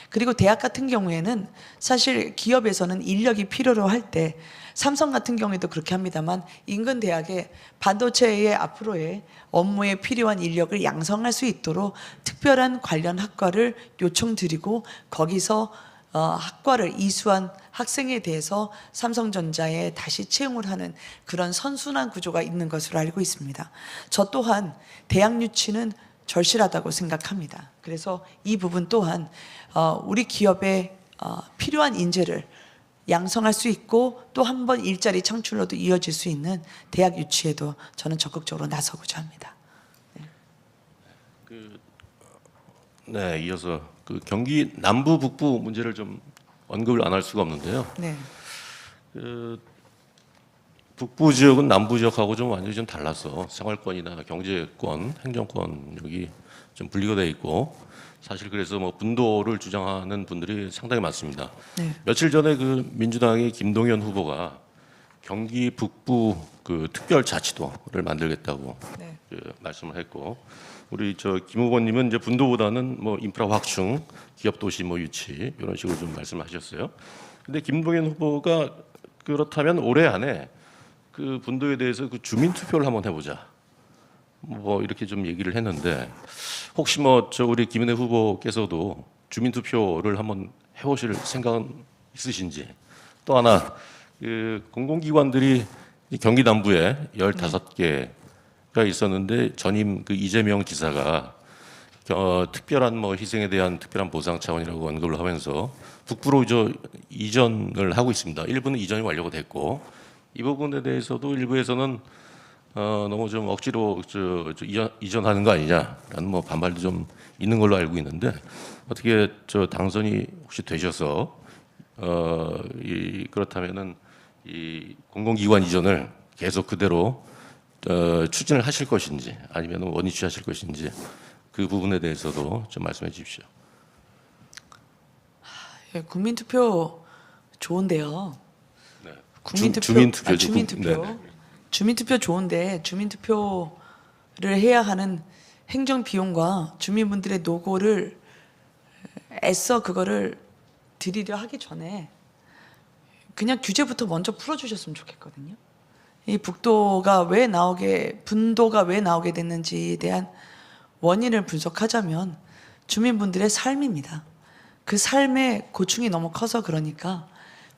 그리고 대학 같은 경우에는 사실 기업에서는 인력이 필요로 할 때 삼성 같은 경우에도 그렇게 합니다만 인근 대학에 반도체의 앞으로의 업무에 필요한 인력을 양성할 수 있도록 특별한 관련 학과를 요청드리고 거기서 학과를 이수한 학생에 대해서 삼성전자에 다시 채용을 하는 그런 선순환 구조가 있는 것으로 알고 있습니다. 저 또한 대학 유치는 절실하다고 생각합니다. 그래서 이 부분 또한 우리 기업에 필요한 인재를 양성할 수 있고 또 한 번 일자리 창출로도 이어질 수 있는 대학 유치에도 저는 적극적으로 나서고자 합니다. 네, 이어서 경기 남부 북부 문제를 좀 언급을 안 할 수가 없는데요. 네. 북부 지역은 남부 지역하고 완전히 좀 달라서 생활권이나 경제권, 행정권 여기 좀 분리가 돼 있고 사실 그래서 분도를 주장하는 분들이 상당히 많습니다. 네. 며칠 전에 민주당의 김동연 후보가 경기 북부 특별자치도를 만들겠다고 네. 말씀을 했고 우리 김 후보님은 이제 분도보다는 인프라 확충, 기업 도시 유치 이런 식으로 좀 말씀하셨어요. 근데 김동연 후보가 그렇다면 올해 안에 분도에 대해서 주민 투표를 한번 해보자. 이렇게 좀 얘기를 했는데 혹시 우리 김은혜 후보께서도 주민 투표를 한번 해보실 생각은 있으신지. 또 하나 그 공공기관들이 이 경기 남부에 15개가 있었는데 전임 그 이재명 지사가 특별한 뭐 희생에 대한 특별한 보상 차원이라고 언급을 하면서 북부로 이전을 하고 있습니다. 일부는 이전이 완료가 됐고 이 부분에 대해서도 일부에서는 너무 좀 억지로 이전하는 거 아니냐라는 뭐 반발도 좀 있는 걸로 알고 있는데 어떻게 당선이 혹시 되셔서 그렇다면은 이 공공기관 이전을 계속 그대로 추진을 하실 것인지 아니면 원위치하실 것인지 그 부분에 대해서도 좀 말씀해 주십시오. 예, 국민투표 좋은데요. 네. 국민투표, 주민투표죠. 주민투표. 네네. 주민투표 좋은데 주민투표를 해야 하는 행정 비용과 주민분들의 노고를 애써 그거를 드리려 하기 전에 그냥 규제부터 먼저 풀어주셨으면 좋겠거든요. 이 분도가 왜 나오게 됐는지에 대한 원인을 분석하자면 주민분들의 삶입니다. 그 삶의 고충이 너무 커서 그러니까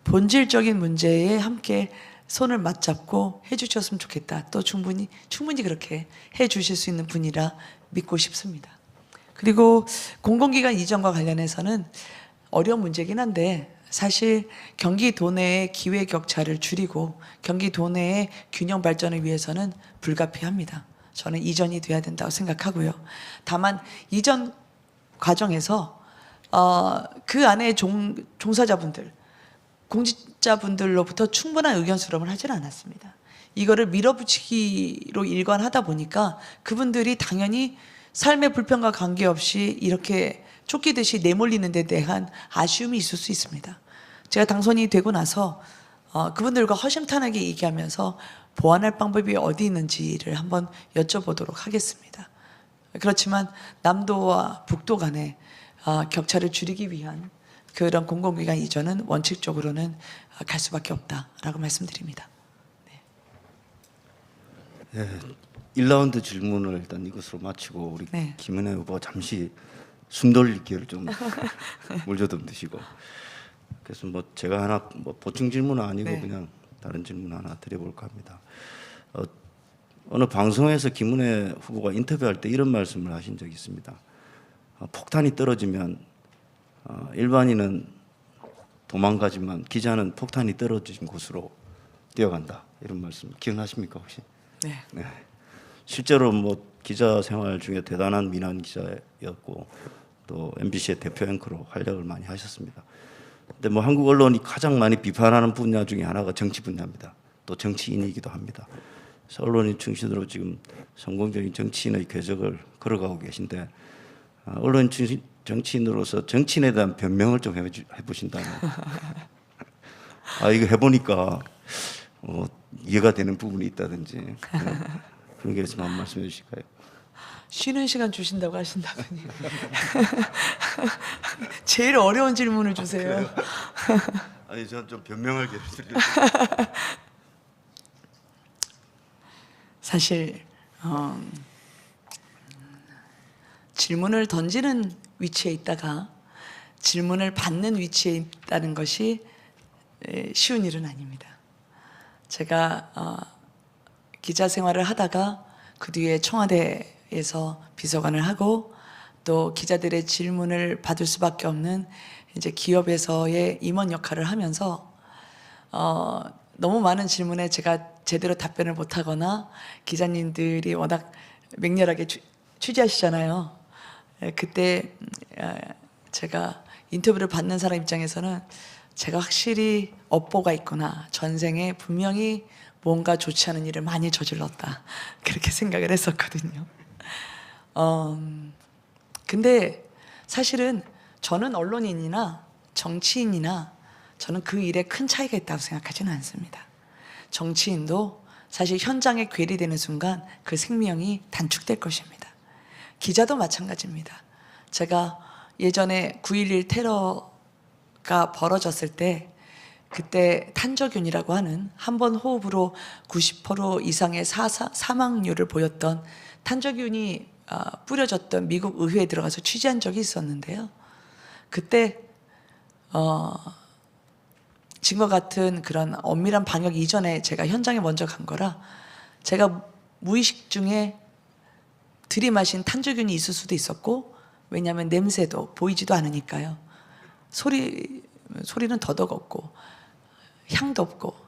본질적인 문제에 함께 손을 맞잡고 해주셨으면 좋겠다. 또 충분히 그렇게 해주실 수 있는 분이라 믿고 싶습니다. 그리고 공공기관 이전과 관련해서는 어려운 문제긴 한데 사실 경기 도내의 기회 격차를 줄이고 경기 도내의 균형 발전을 위해서는 불가피합니다. 저는 이전이 돼야 된다고 생각하고요. 다만 이전 과정에서 그 안에 종사자분들, 공직자분들로부터 충분한 의견 수렴을 하지는 않았습니다. 이거를 밀어붙이기로 일관하다 보니까 그분들이 당연히 삶의 불편과 관계없이 이렇게 쫓기듯이 내몰리는 데 대한 아쉬움이 있을 수 있습니다. 제가 당선이 되고 나서 그분들과 허심탄회하게 얘기하면서 보완할 방법이 어디 있는지를 한번 여쭤보도록 하겠습니다. 그렇지만 남도와 북도 간의 격차를 줄이기 위한 그런 공공기관 이전은 원칙적으로는 갈 수밖에 없다라고 말씀드립니다. 네, 1라운드 질문을 일단 이것으로 마치고 우리 네. 김은혜 후보 잠시 숨 돌릴 기회를 좀 물좀 드시고 그래서 뭐 제가 하나 뭐 보충 질문은 아니고 네. 그냥 다른 질문 하나 드려볼까 합니다. 어느 방송에서 김은혜 후보가 인터뷰할 때 이런 말씀을 하신 적이 있습니다. 폭탄이 떨어지면 일반인은 도망가지만 기자는 폭탄이 떨어진 곳으로 뛰어간다. 이런 말씀 기억나십니까 혹시? 네. 네. 실제로 뭐 기자 생활 중에 대단한 민한 기자였고 또 MBC의 대표 앵커로 활약을 많이 하셨습니다. 근데 뭐 한국 언론이 가장 많이 비판하는 분야 중에 하나가 정치 분야입니다. 또 정치인이기도 합니다. 그래서 언론인 중심으로 지금 성공적인 정치인의 궤적을 걸어가고 계신데 언론인 중심 정치인으로서 정치인에 대한 변명을 좀 해보신다면 이거 해보니까 이해가 되는 부분이 있다든지 그런 게 있으면 한 말씀해 주실까요? 쉬는 시간 주신다고 하신다더니 제일 어려운 질문을 주세요. 아니 저는 좀 변명할 게 있으려고. 사실 질문을 던지는 위치에 있다가 질문을 받는 위치에 있다는 것이 쉬운 일은 아닙니다. 제가 기자 생활을 하다가 그 뒤에 청와대에서 비서관을 하고 또 기자들의 질문을 받을 수밖에 없는 이제 기업에서의 임원 역할을 하면서 너무 많은 질문에 제가 제대로 답변을 못하거나 기자님들이 워낙 맹렬하게 취재하시잖아요. 그때 제가 인터뷰를 받는 사람 입장에서는 제가 확실히 업보가 있구나. 전생에 분명히 뭔가 좋지 않은 일을 많이 저질렀다. 그렇게 생각을 했었거든요. 근데 사실은 저는 언론인이나 정치인이나 저는 그 일에 큰 차이가 있다고 생각하지는 않습니다. 정치인도 사실 현장에 괴리되는 순간 그 생명이 단축될 것입니다. 기자도 마찬가지입니다. 제가 예전에 9.11 테러가 벌어졌을 때 그때 탄저균이라고 하는 한 번 호흡으로 90% 이상의 사망률을 보였던 탄저균이 뿌려졌던 미국 의회에 들어가서 취재한 적이 있었는데요. 그때 지금과 같은 그런 엄밀한 방역 이전에 제가 현장에 먼저 간 거라 제가 무의식 중에 들이마신 탄저균이 있을 수도 있었고, 왜냐하면 냄새도 보이지도 않으니까요. 소리는 더더욱 없고 향도 없고,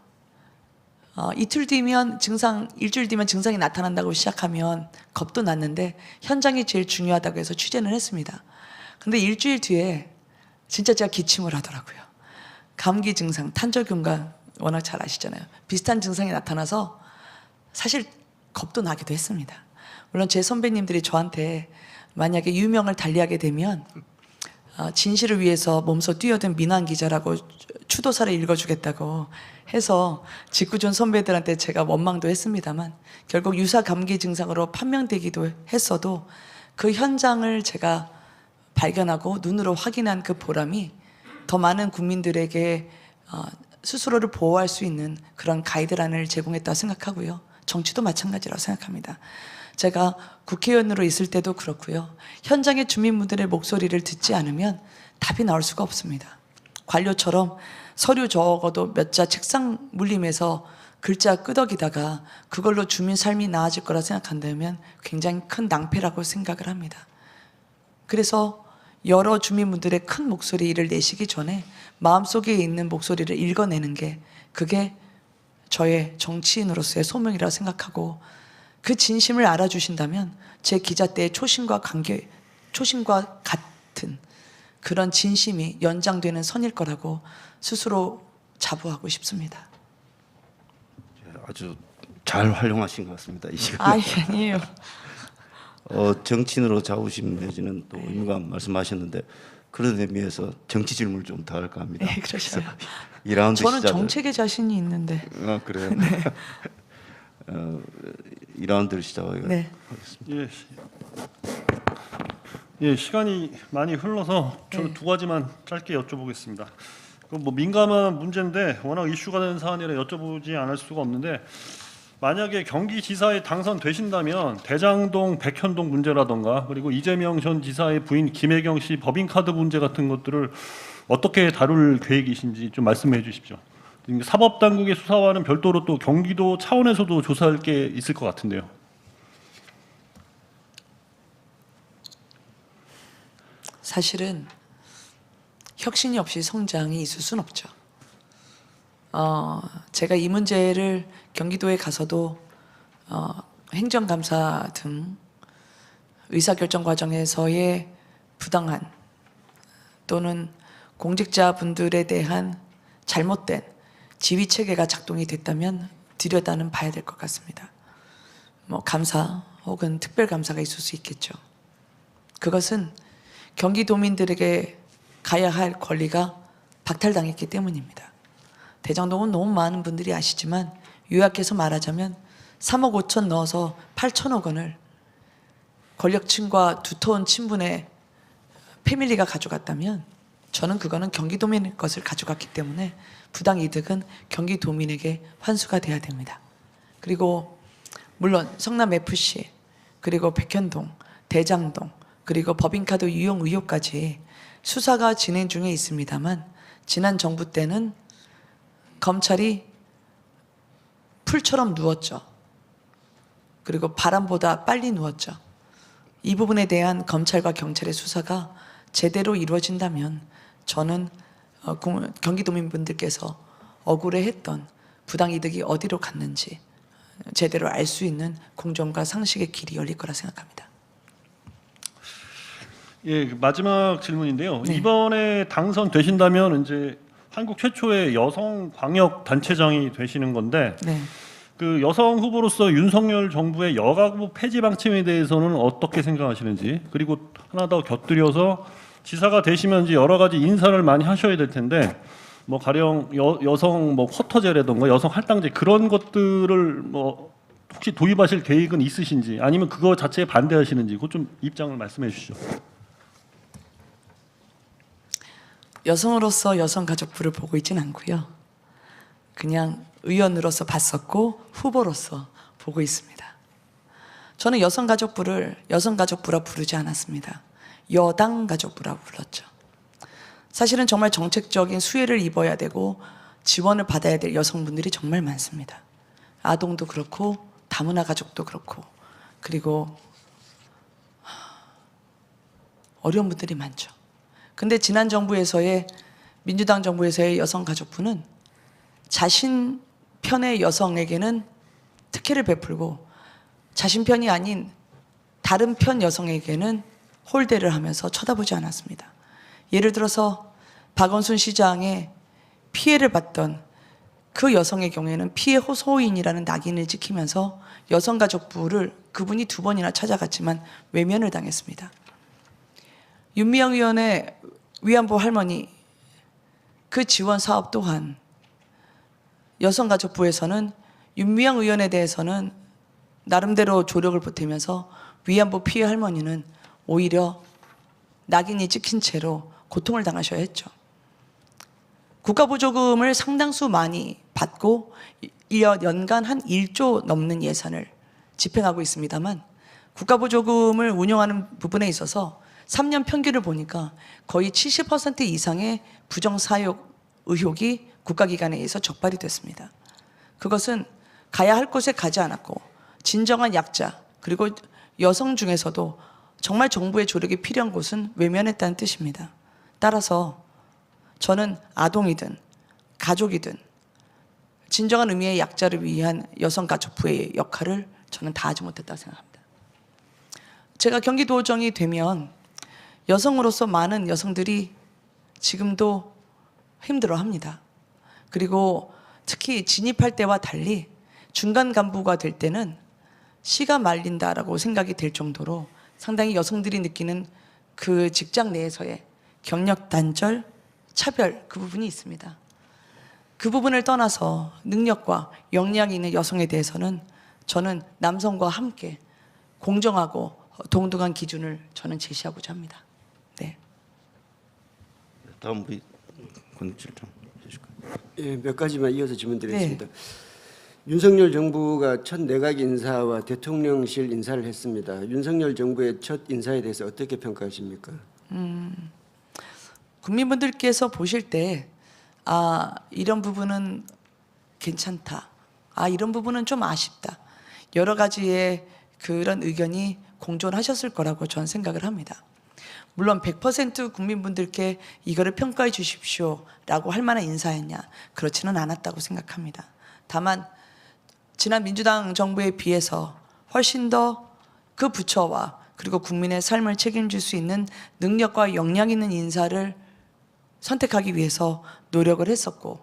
일주일 뒤면 증상이 나타난다고 시작하면 겁도 났는데 현장이 제일 중요하다고 해서 취재는 했습니다. 근데 일주일 뒤에 진짜 제가 기침을 하더라고요. 감기 증상, 탄저균과 워낙 잘 아시잖아요. 비슷한 증상이 나타나서 사실 겁도 나기도 했습니다. 물론 제 선배님들이 저한테 만약에 유명을 달리하게 되면 진실을 위해서 몸소 뛰어든 민환 기자라고 추도사를 읽어주겠다고 해서 직구준 선배들한테 제가 원망도 했습니다만, 결국 유사 감기 증상으로 판명되기도 했어도 그 현장을 제가 발견하고 눈으로 확인한 그 보람이 더 많은 국민들에게 스스로를 보호할 수 있는 그런 가이드라인을 제공했다고 생각하고요. 정치도 마찬가지라고 생각합니다. 제가 국회의원으로 있을 때도 그렇고요. 현장의 주민분들의 목소리를 듣지 않으면 답이 나올 수가 없습니다. 관료처럼 서류 적어도 몇 자 책상 물림해서 글자 끄덕이다가 그걸로 주민 삶이 나아질 거라 생각한다면 굉장히 큰 낭패라고 생각을 합니다. 그래서 여러 주민분들의 큰 목소리를 내시기 전에 마음속에 있는 목소리를 읽어내는 게, 그게 저의 정치인으로서의 소명이라고 생각하고, 그 진심을 알아주신다면 제 기자 때의 초심과 같은 그런 진심이 연장되는 선일 거라고 스스로 자부하고 싶습니다. 아주 잘 활용하신 것 같습니다. 이 시간. 아니에요. 정치인으로 자부심 내지는 또 의무감 말씀하셨는데, 그런 의미에서 정치 질문을 좀 더 할까 합니다. 네, 그러셔요. 2라운드 저는 시작을. 정책에 자신이 있는데. 아, 그래요? 2라운드를 시작하겠습니다. 네. 시간이 많이 흘러서 저는 두 가지만 짧게 여쭤보겠습니다. 뭐 민감한 문제인데 워낙 이슈가 되는 사안이라 여쭤보지 않을 수가 없는데, 만약에 경기지사에 당선되신다면 대장동, 백현동 문제라던가, 그리고 이재명 전 지사의 부인 김혜경 씨 법인카드 문제 같은 것들을 어떻게 다룰 계획이신지 좀 말씀해 주십시오. 사법당국의 수사와는 별도로 또 경기도 차원에서도 조사할 게 있을 것 같은데요. 사실은 혁신이 없이 성장이 있을 수는 없죠. 제가 이 문제를 경기도에 가서도 행정감사 등 의사결정 과정에서의 부당한 또는 공직자분들에 대한 잘못된 지휘체계가 작동이 됐다면 들여다는 봐야 될 것 같습니다. 뭐 감사 혹은 특별감사가 있을 수 있겠죠. 그것은 경기도민들에게 가야 할 권리가 박탈당했기 때문입니다. 대장동은 너무 많은 분들이 아시지만 요약해서 말하자면 3억 5천 넣어서 8천억 원을 권력층과 두터운 친분의 패밀리가 가져갔다면, 저는 그거는 경기도민의 것을 가져갔기 때문에 부당 이득은 경기도민에게 환수가 돼야 됩니다. 그리고 물론 성남FC, 그리고 백현동, 대장동, 그리고 법인카드 유용 의혹까지 수사가 진행 중에 있습니다만, 지난 정부 때는 검찰이 풀처럼 누웠죠. 그리고 바람보다 빨리 누웠죠. 이 부분에 대한 검찰과 경찰의 수사가 제대로 이루어진다면 저는 경기도민분들께서 억울해했던 부당이득이 어디로 갔는지 제대로 알 수 있는 공정과 상식의 길이 열릴 거라 생각합니다. 마지막 질문인데요. 네. 이번에 당선되신다면 이제 한국 최초의 여성 광역 단체장이 되시는 건데, 네. 그 여성 후보로서 윤석열 정부의 여가부 폐지 방침에 대해서는 어떻게 생각하시는지, 그리고 하나 더 곁들여서 지사가 되시면 이제 여러 가지 인사를 많이 하셔야 될 텐데, 뭐 가령 여성 뭐 쿼터제라든가 여성 할당제 그런 것들을 뭐 혹시 도입하실 계획은 있으신지, 아니면 그거 자체에 반대하시는지, 그것 좀 입장을 말씀해 주시죠. 여성으로서 여성가족부를 보고 있진 않고요. 그냥 의원으로서 봤었고 후보로서 보고 있습니다. 저는 여성가족부를 여성가족부라 부르지 않았습니다. 여당가족부라고 불렀죠. 사실은 정말 정책적인 수혜를 입어야 되고 지원을 받아야 될 여성분들이 정말 많습니다. 아동도 그렇고 다문화 가족도 그렇고 그리고 어려운 분들이 많죠. 근데 지난 정부에서의 민주당 정부에서의 여성가족부는 자신 편의 여성에게는 특혜를 베풀고 자신 편이 아닌 다른 편 여성에게는 홀대를 하면서 쳐다보지 않았습니다. 예를 들어서 박원순 시장의 피해를 받던 그 여성의 경우에는 피해 호소인이라는 낙인을 지키면서 여성가족부를 그분이 2번이나 찾아갔지만 외면을 당했습니다. 윤미향 의원의 위안부 할머니 그 지원 사업 또한 여성가족부에서는 윤미향 의원에 대해서는 나름대로 조력을 보태면서 위안부 피해 할머니는 오히려 낙인이 찍힌 채로 고통을 당하셔야 했죠. 국가보조금을 상당수 많이 받고 연간 한 1조 넘는 예산을 집행하고 있습니다만 국가보조금을 운영하는 부분에 있어서 3년 평균을 보니까 거의 70% 이상의 부정사용 의혹이 국가기관에 의해서 적발이 됐습니다. 그것은 가야 할 곳에 가지 않았고 진정한 약자 그리고 여성 중에서도 정말 정부의 조력이 필요한 곳은 외면했다는 뜻입니다. 따라서 저는 아동이든 가족이든 진정한 의미의 약자를 위한 여성가족부의 역할을 저는 다하지 못했다고 생각합니다. 제가 경기도정이 되면 여성으로서 많은 여성들이 지금도 힘들어합니다. 그리고 특히 진입할 때와 달리 중간 간부가 될 때는 씨가 말린다라고 생각이 될 정도로 상당히 여성들이 느끼는 그 직장 내에서의 경력 단절, 차별 그 부분이 있습니다. 그 부분을 떠나서 능력과 역량이 있는 여성에 대해서는 저는 남성과 함께 공정하고 동등한 기준을 저는 제시하고자 합니다. 네. 다음 우리 권실장 해주실까요? 예, 몇 가지만 이어서 질문드리겠습니다. 윤석열 정부가 첫 내각 인사와 대통령실 인사를 했습니다. 윤석열 정부의 첫 인사에 대해서 어떻게 평가하십니까? 국민분들께서 보실 때 이런 부분은 괜찮다. 이런 부분은 좀 아쉽다. 여러 가지의 그런 의견이 공존하셨을 거라고 저는 생각을 합니다. 물론 100% 국민분들께 이거를 평가해 주십시오라고 할 만한 인사였냐? 그렇지는 않았다고 생각합니다. 다만 지난 민주당 정부에 비해서 훨씬 더 그 부처와 그리고 국민의 삶을 책임질 수 있는 능력과 역량 있는 인사를 선택하기 위해서 노력을 했었고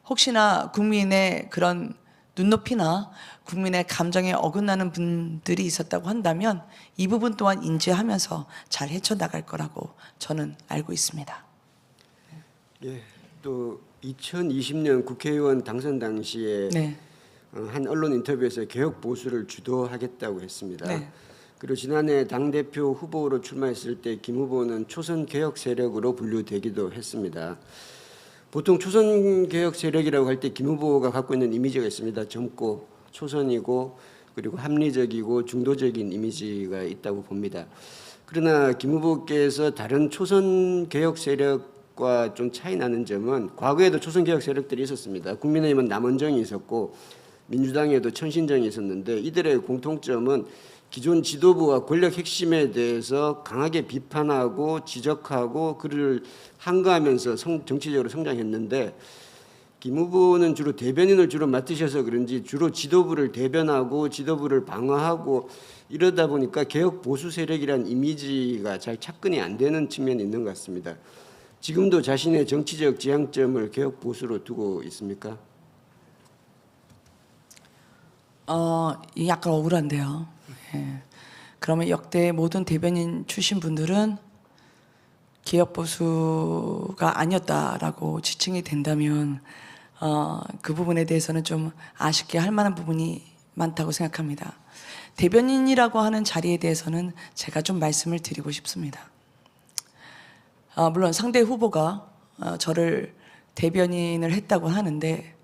혹시나 국민의 그런 눈높이나 국민의 감정에 어긋나는 분들이 있었다고 한다면 이 부분 또한 인지하면서 잘 헤쳐나갈 거라고 저는 알고 있습니다. 예, 또 2020년 국회의원 당선 당시에 네. 한 언론 인터뷰에서 개혁 보수를 주도하겠다고 했습니다. 네. 그리고 지난해 당대표 후보로 출마했을 때 김 후보는 초선 개혁 세력으로 분류되기도 했습니다. 보통 초선 개혁 세력이라고 할 때 김 후보가 갖고 있는 이미지가 있습니다. 젊고 초선이고 그리고 합리적이고 중도적인 이미지가 있다고 봅니다. 그러나 김 후보께서 다른 초선 개혁 세력과 좀 차이 나는 점은 과거에도 초선 개혁 세력들이 있었습니다. 국민의힘은 남원정이 있었고 민주당에도 천신정이 있었는데 이들의 공통점은 기존 지도부와 권력 핵심에 대해서 강하게 비판하고 지적하고 그를 항거하면서 정치적으로 성장했는데 김 후보는 주로 대변인을 주로 맡으셔서 그런지 주로 지도부를 대변하고 지도부를 방어하고 이러다 보니까 개혁 보수 세력이란 이미지가 잘 착근이 안 되는 측면이 있는 것 같습니다. 지금도 자신의 정치적 지향점을 개혁 보수로 두고 있습니까? 이 약간 억울한데요. 예. 그러면 역대 모든 대변인 출신 분들은 개혁 보수가 아니었다라고 지칭이 된다면 그 부분에 대해서는 좀 아쉽게 할 만한 부분이 많다고 생각합니다. 대변인이라고 하는 자리에 대해서는 제가 좀 말씀을 드리고 싶습니다. 물론 상대 후보가 저를 대변인을 했다고 하는데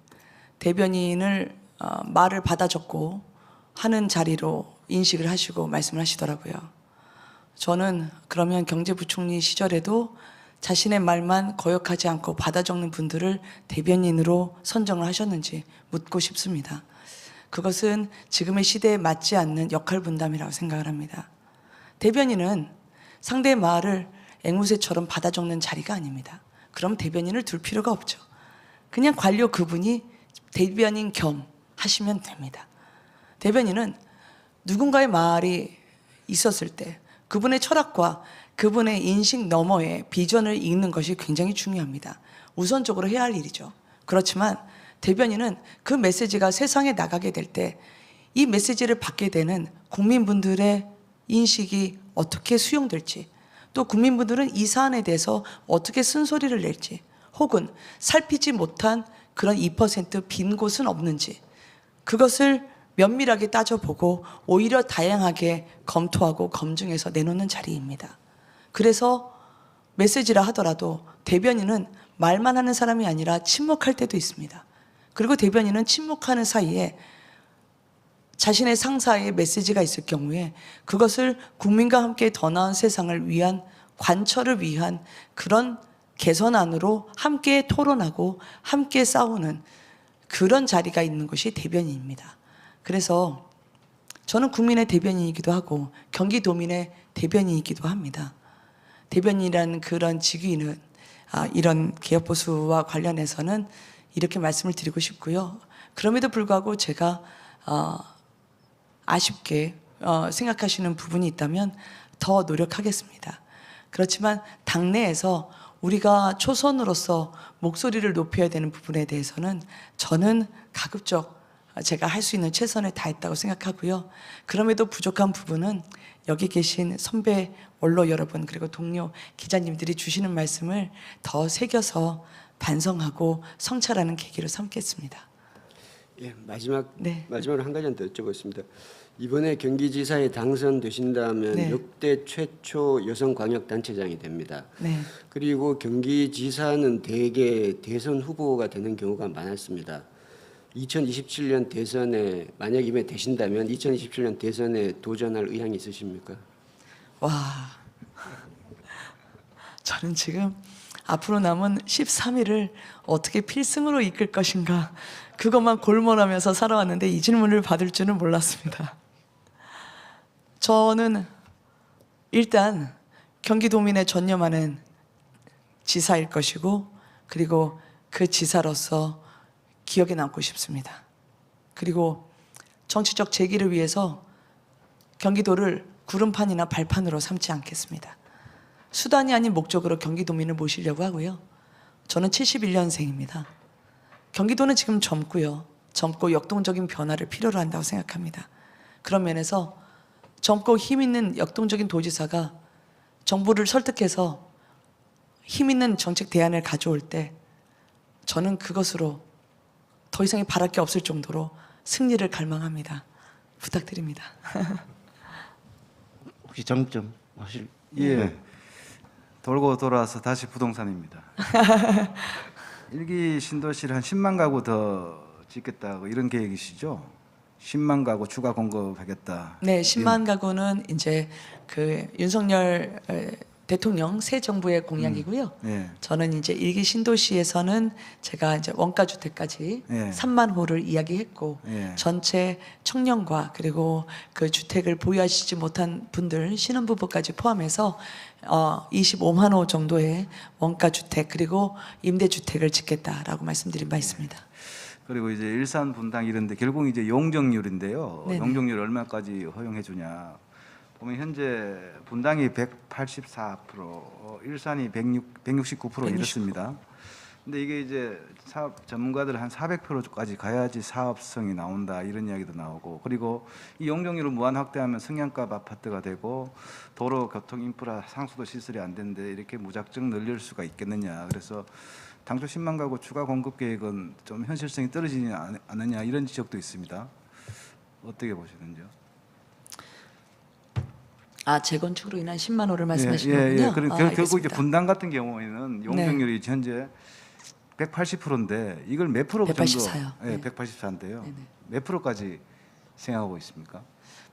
대변인을 말을 받아 적고 하는 자리로 인식을 하시고 말씀을 하시더라고요. 저는 그러면 경제부총리 시절에도 자신의 말만 거역하지 않고 받아 적는 분들을 대변인으로 선정을 하셨는지 묻고 싶습니다. 그것은 지금의 시대에 맞지 않는 역할 분담이라고 생각을 합니다. 대변인은 상대의 말을 앵무새처럼 받아 적는 자리가 아닙니다. 그럼 대변인을 둘 필요가 없죠. 그냥 관료 그분이 대변인 겸 하시면 됩니다. 대변인은 누군가의 말이 있었을 때 그분의 철학과 그분의 인식 너머의 비전을 읽는 것이 굉장히 중요합니다. 우선적으로 해야 할 일이죠. 그렇지만 대변인은 그 메시지가 세상에 나가게 될 때 이 메시지를 받게 되는 국민분들의 인식이 어떻게 수용될지, 또 국민분들은 이 사안에 대해서 어떻게 쓴소리를 낼지, 혹은 살피지 못한 그런 2% 빈 곳은 없는지, 그것을 면밀하게 따져보고 오히려 다양하게 검토하고 검증해서 내놓는 자리입니다. 그래서 메시지라 하더라도 대변인은 말만 하는 사람이 아니라 침묵할 때도 있습니다. 그리고 대변인은 침묵하는 사이에 자신의 상사의 메시지가 있을 경우에 그것을 국민과 함께 더 나은 세상을 위한 관철을 위한 그런 개선안으로 함께 토론하고 함께 싸우는 그런 자리가 있는 것이 대변인입니다. 그래서 저는 국민의 대변인이기도 하고 경기도민의 대변인이기도 합니다. 대변인이라는 그런 직위는 이런 개혁보수와 관련해서는 이렇게 말씀을 드리고 싶고요. 그럼에도 불구하고 제가 아쉽게 생각하시는 부분이 있다면 더 노력하겠습니다. 그렇지만 당내에서 우리가 초선으로서 목소리를 높여야 되는 부분에 대해서는 저는 가급적 제가 할 수 있는 최선을 다했다고 생각하고요. 그럼에도 부족한 부분은 여기 계신 선배 원로 여러분 그리고 동료 기자님들이 주시는 말씀을 더 새겨서 반성하고 성찰하는 계기로 삼겠습니다. 예, 마지막으로 한 가지 더 여쭤보겠습니다. 이번에 경기지사에 당선되신다면 네. 역대 최초 여성 광역단체장이 됩니다. 네. 그리고 경기지사는 대개 대선 후보가 되는 경우가 많았습니다. 2027년 대선에 만약 이번에 되신다면 2027년 대선에 도전할 의향이 있으십니까? 와, 저는 지금 앞으로 남은 13일을 어떻게 필승으로 이끌 것인가 그것만 골몰하면서 살아왔는데 이 질문을 받을 줄은 몰랐습니다. 저는 일단 경기도민에 전념하는 지사일 것이고, 그리고 그 지사로서 기억에 남고 싶습니다. 그리고 정치적 재기를 위해서 경기도를 구름판이나 발판으로 삼지 않겠습니다. 수단이 아닌 목적으로 경기도민을 모시려고 하고요. 저는 71년생입니다. 경기도는 지금 젊고 역동적인 변화를 필요로 한다고 생각합니다. 그런 면에서 젊고 힘 있는 역동적인 도지사가 정부를 설득해서 힘 있는 정책 대안을 가져올 때 저는 그것으로 더 이상의 바랄 게 없을 정도로 승리를 갈망합니다. 부탁드립니다. 혹시 장점 하실? 예. 돌고 돌아서 다시 부동산입니다. 일기 신도시를 한 10만 가구 더 짓겠다고 이런 계획이시죠? 10만 가구 추가 공급하겠다. 네, 10만 가구는 이제 그 윤석열 대통령 새 정부의 공약이고요. 예. 저는 이제 일기 신도시에서는 제가 이제 원가 주택까지 예. 3만 호를 이야기했고, 예. 전체 청년과 그리고 그 주택을 보유하시지 못한 분들 신혼부부까지 포함해서 25만 호 정도의 원가 주택 그리고 임대 주택을 짓겠다라고 말씀드린 바 있습니다. 그리고 이제 일산 분당 이런데 결국 이제 용적률인데요. 네네. 용적률 얼마까지 허용해 주냐. 보면 현재 분당이 184%, 일산이 169% 이렇습니다. 근데 이게 이제 사업 전문가들 한 400%까지 가야지 사업성이 나온다 이런 이야기도 나오고, 그리고 이 용적률을 무한 확대하면 성향값 아파트가 되고 도로 교통 인프라 상수도 시설이 안 되는데 이렇게 무작정 늘릴 수가 있겠느냐. 그래서 당초 10만 가구 추가 공급 계획은 좀 현실성이 떨어지지 않느냐 이런 지적도 있습니다. 어떻게 보시는지요? 재건축으로 인한 10만 호를 말씀하시는 거군요. 그리고 결국 이제 알겠습니다. 분당 같은 경우에는 용적률이 현재 180%인데 이걸 몇 프로 정도? 184요. 네, 네. 184인데요. 네네. 몇 프로까지 생각하고 있습니까?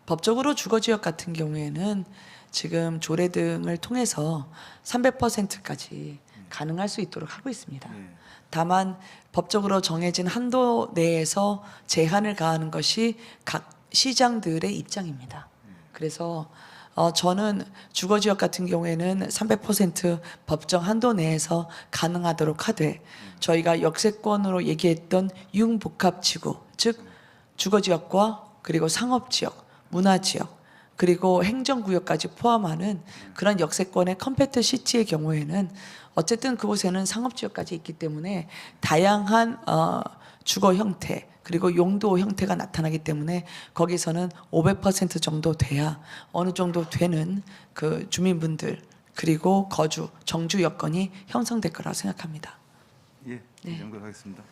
법적으로 주거지역 같은 경우에는 지금 조례 등을 통해서 300%까지 가능할 수 있도록 하고 있습니다. 예. 다만 법적으로 정해진 한도 내에서 제한을 가하는 것이 각 시장들의 입장입니다. 그래서 저는 주거지역 같은 경우에는 300% 법정 한도 내에서 가능하도록 하되 저희가 역세권으로 얘기했던 융복합지구, 즉 주거지역과 그리고 상업지역, 문화지역, 그리고 행정구역까지 포함하는 그런 역세권의 컴팩트 시티의 경우에는 어쨌든 그곳에는 상업지역까지 있기 때문에 다양한 주거 형태 그리고 용도 형태가 나타나기 때문에 거기서는 500% 정도 돼야 어느 정도 되는 그 주민분들 그리고 거주, 정주 여건이 형성될 거라고 생각합니다. 예, 네. 이 정도로 하겠습니다.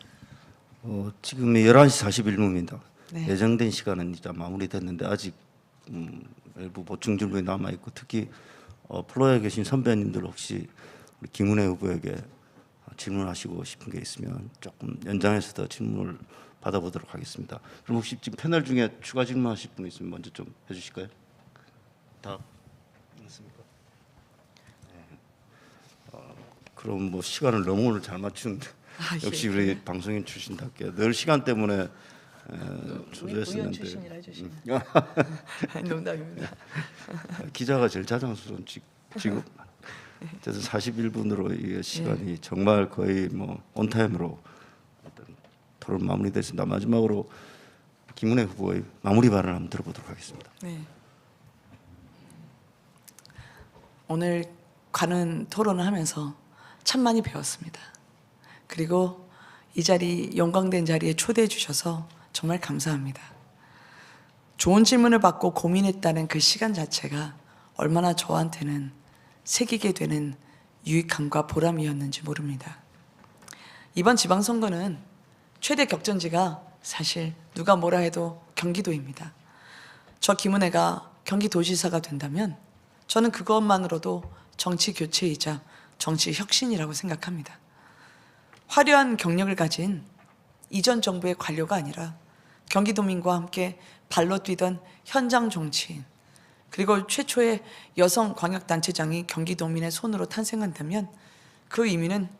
지금 11시 41분입니다. 네. 예정된 시간은 이제 마무리됐는데 아직 일부 보충 질문이 남아 있고 특히 플로어에 계신 선배님들 혹시 우리 김은혜 후보에게 질문하시고 싶은 게 있으면 조금 연장해서 더 질문을 받아보도록 하겠습니다. 그럼 혹시 지금 패널 중에 추가 질문하실 분 있으면 먼저 좀 해주실까요? 다 있습니까? 네. 그럼 뭐 시간을 너무 오늘 잘 맞춘 역시 우리 방송인 출신답게 늘 시간 때문에 초조했었는데 의원 출신이라 해주시면 농담입니다. 기자가 제일 자랑스러운 직업. 그래서 41분으로 이 시간이 정말 거의 뭐 온타임으로 어떤 토론 마무리됐습니다. 마지막으로 김은혜 후보의 마무리 발언 한번 들어보도록 하겠습니다. 네. 오늘 가는 토론을 하면서 참 많이 배웠습니다. 그리고 이 자리 영광된 자리에 초대해 주셔서 정말 감사합니다. 좋은 질문을 받고 고민했다는 그 시간 자체가 얼마나 저한테는 새기게 되는 유익함과 보람이었는지 모릅니다. 이번 지방선거는 최대 격전지가 사실 누가 뭐라 해도 경기도입니다. 저 김은혜가 경기도지사가 된다면 저는 그것만으로도 정치 교체이자 정치 혁신이라고 생각합니다. 화려한 경력을 가진 이전 정부의 관료가 아니라 경기도민과 함께 발로 뛰던 현장 정치인 그리고 최초의 여성 광역단체장이 경기도민의 손으로 탄생한다면 그 의미는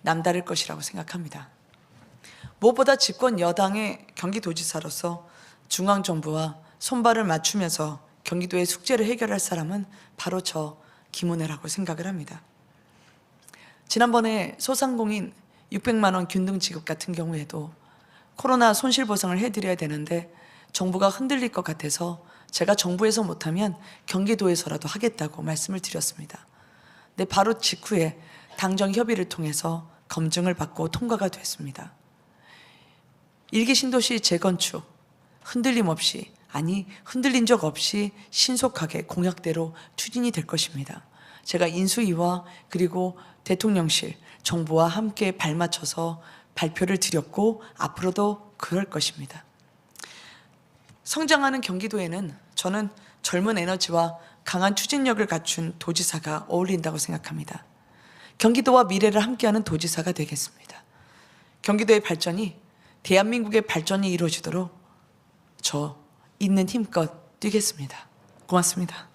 남다를 것이라고 생각합니다. 무엇보다 집권 여당의 경기도지사로서 중앙정부와 손발을 맞추면서 경기도의 숙제를 해결할 사람은 바로 저 김은혜라고 생각을 합니다. 지난번에 소상공인 600만 원 균등 지급 같은 경우에도 코로나 손실보상을 해드려야 되는데 정부가 흔들릴 것 같아서 제가 정부에서 못하면 경기도에서라도 하겠다고 말씀을 드렸습니다. 근데 바로 직후에 당정 협의를 통해서 검증을 받고 통과가 됐습니다. 1기 신도시 재건축 흔들림 없이 아니 흔들린 적 없이 신속하게 공약대로 추진이 될 것입니다. 제가 인수위와 그리고 대통령실, 정부와 함께 발맞춰서 발표를 드렸고 앞으로도 그럴 것입니다. 성장하는 경기도에는 저는 젊은 에너지와 강한 추진력을 갖춘 도지사가 어울린다고 생각합니다. 경기도와 미래를 함께하는 도지사가 되겠습니다. 경기도의 발전이 대한민국의 발전이 이루어지도록 저 있는 힘껏 뛰겠습니다. 고맙습니다.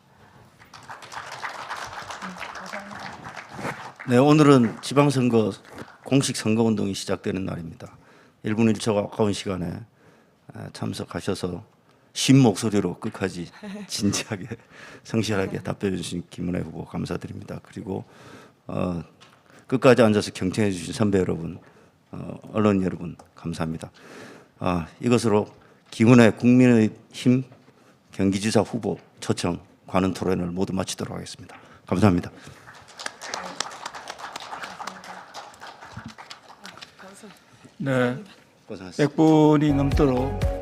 네, 오늘은 지방선거 공식 선거운동이 시작되는 날입니다. 1분 1초 아까운 시간에 참석하셔서 쉰 목소리로 끝까지 진지하게 성실하게 답변해 주신 김은혜 후보 감사드립니다. 그리고 끝까지 앉아서 경청해 주신 선배 여러분, 언론 여러분 감사합니다. 이것으로 김은혜 국민의힘 경기지사 후보 초청 관훈 토론을 모두 마치도록 하겠습니다. 감사합니다. 네, 고생하셨습니다. 100분이 넘도록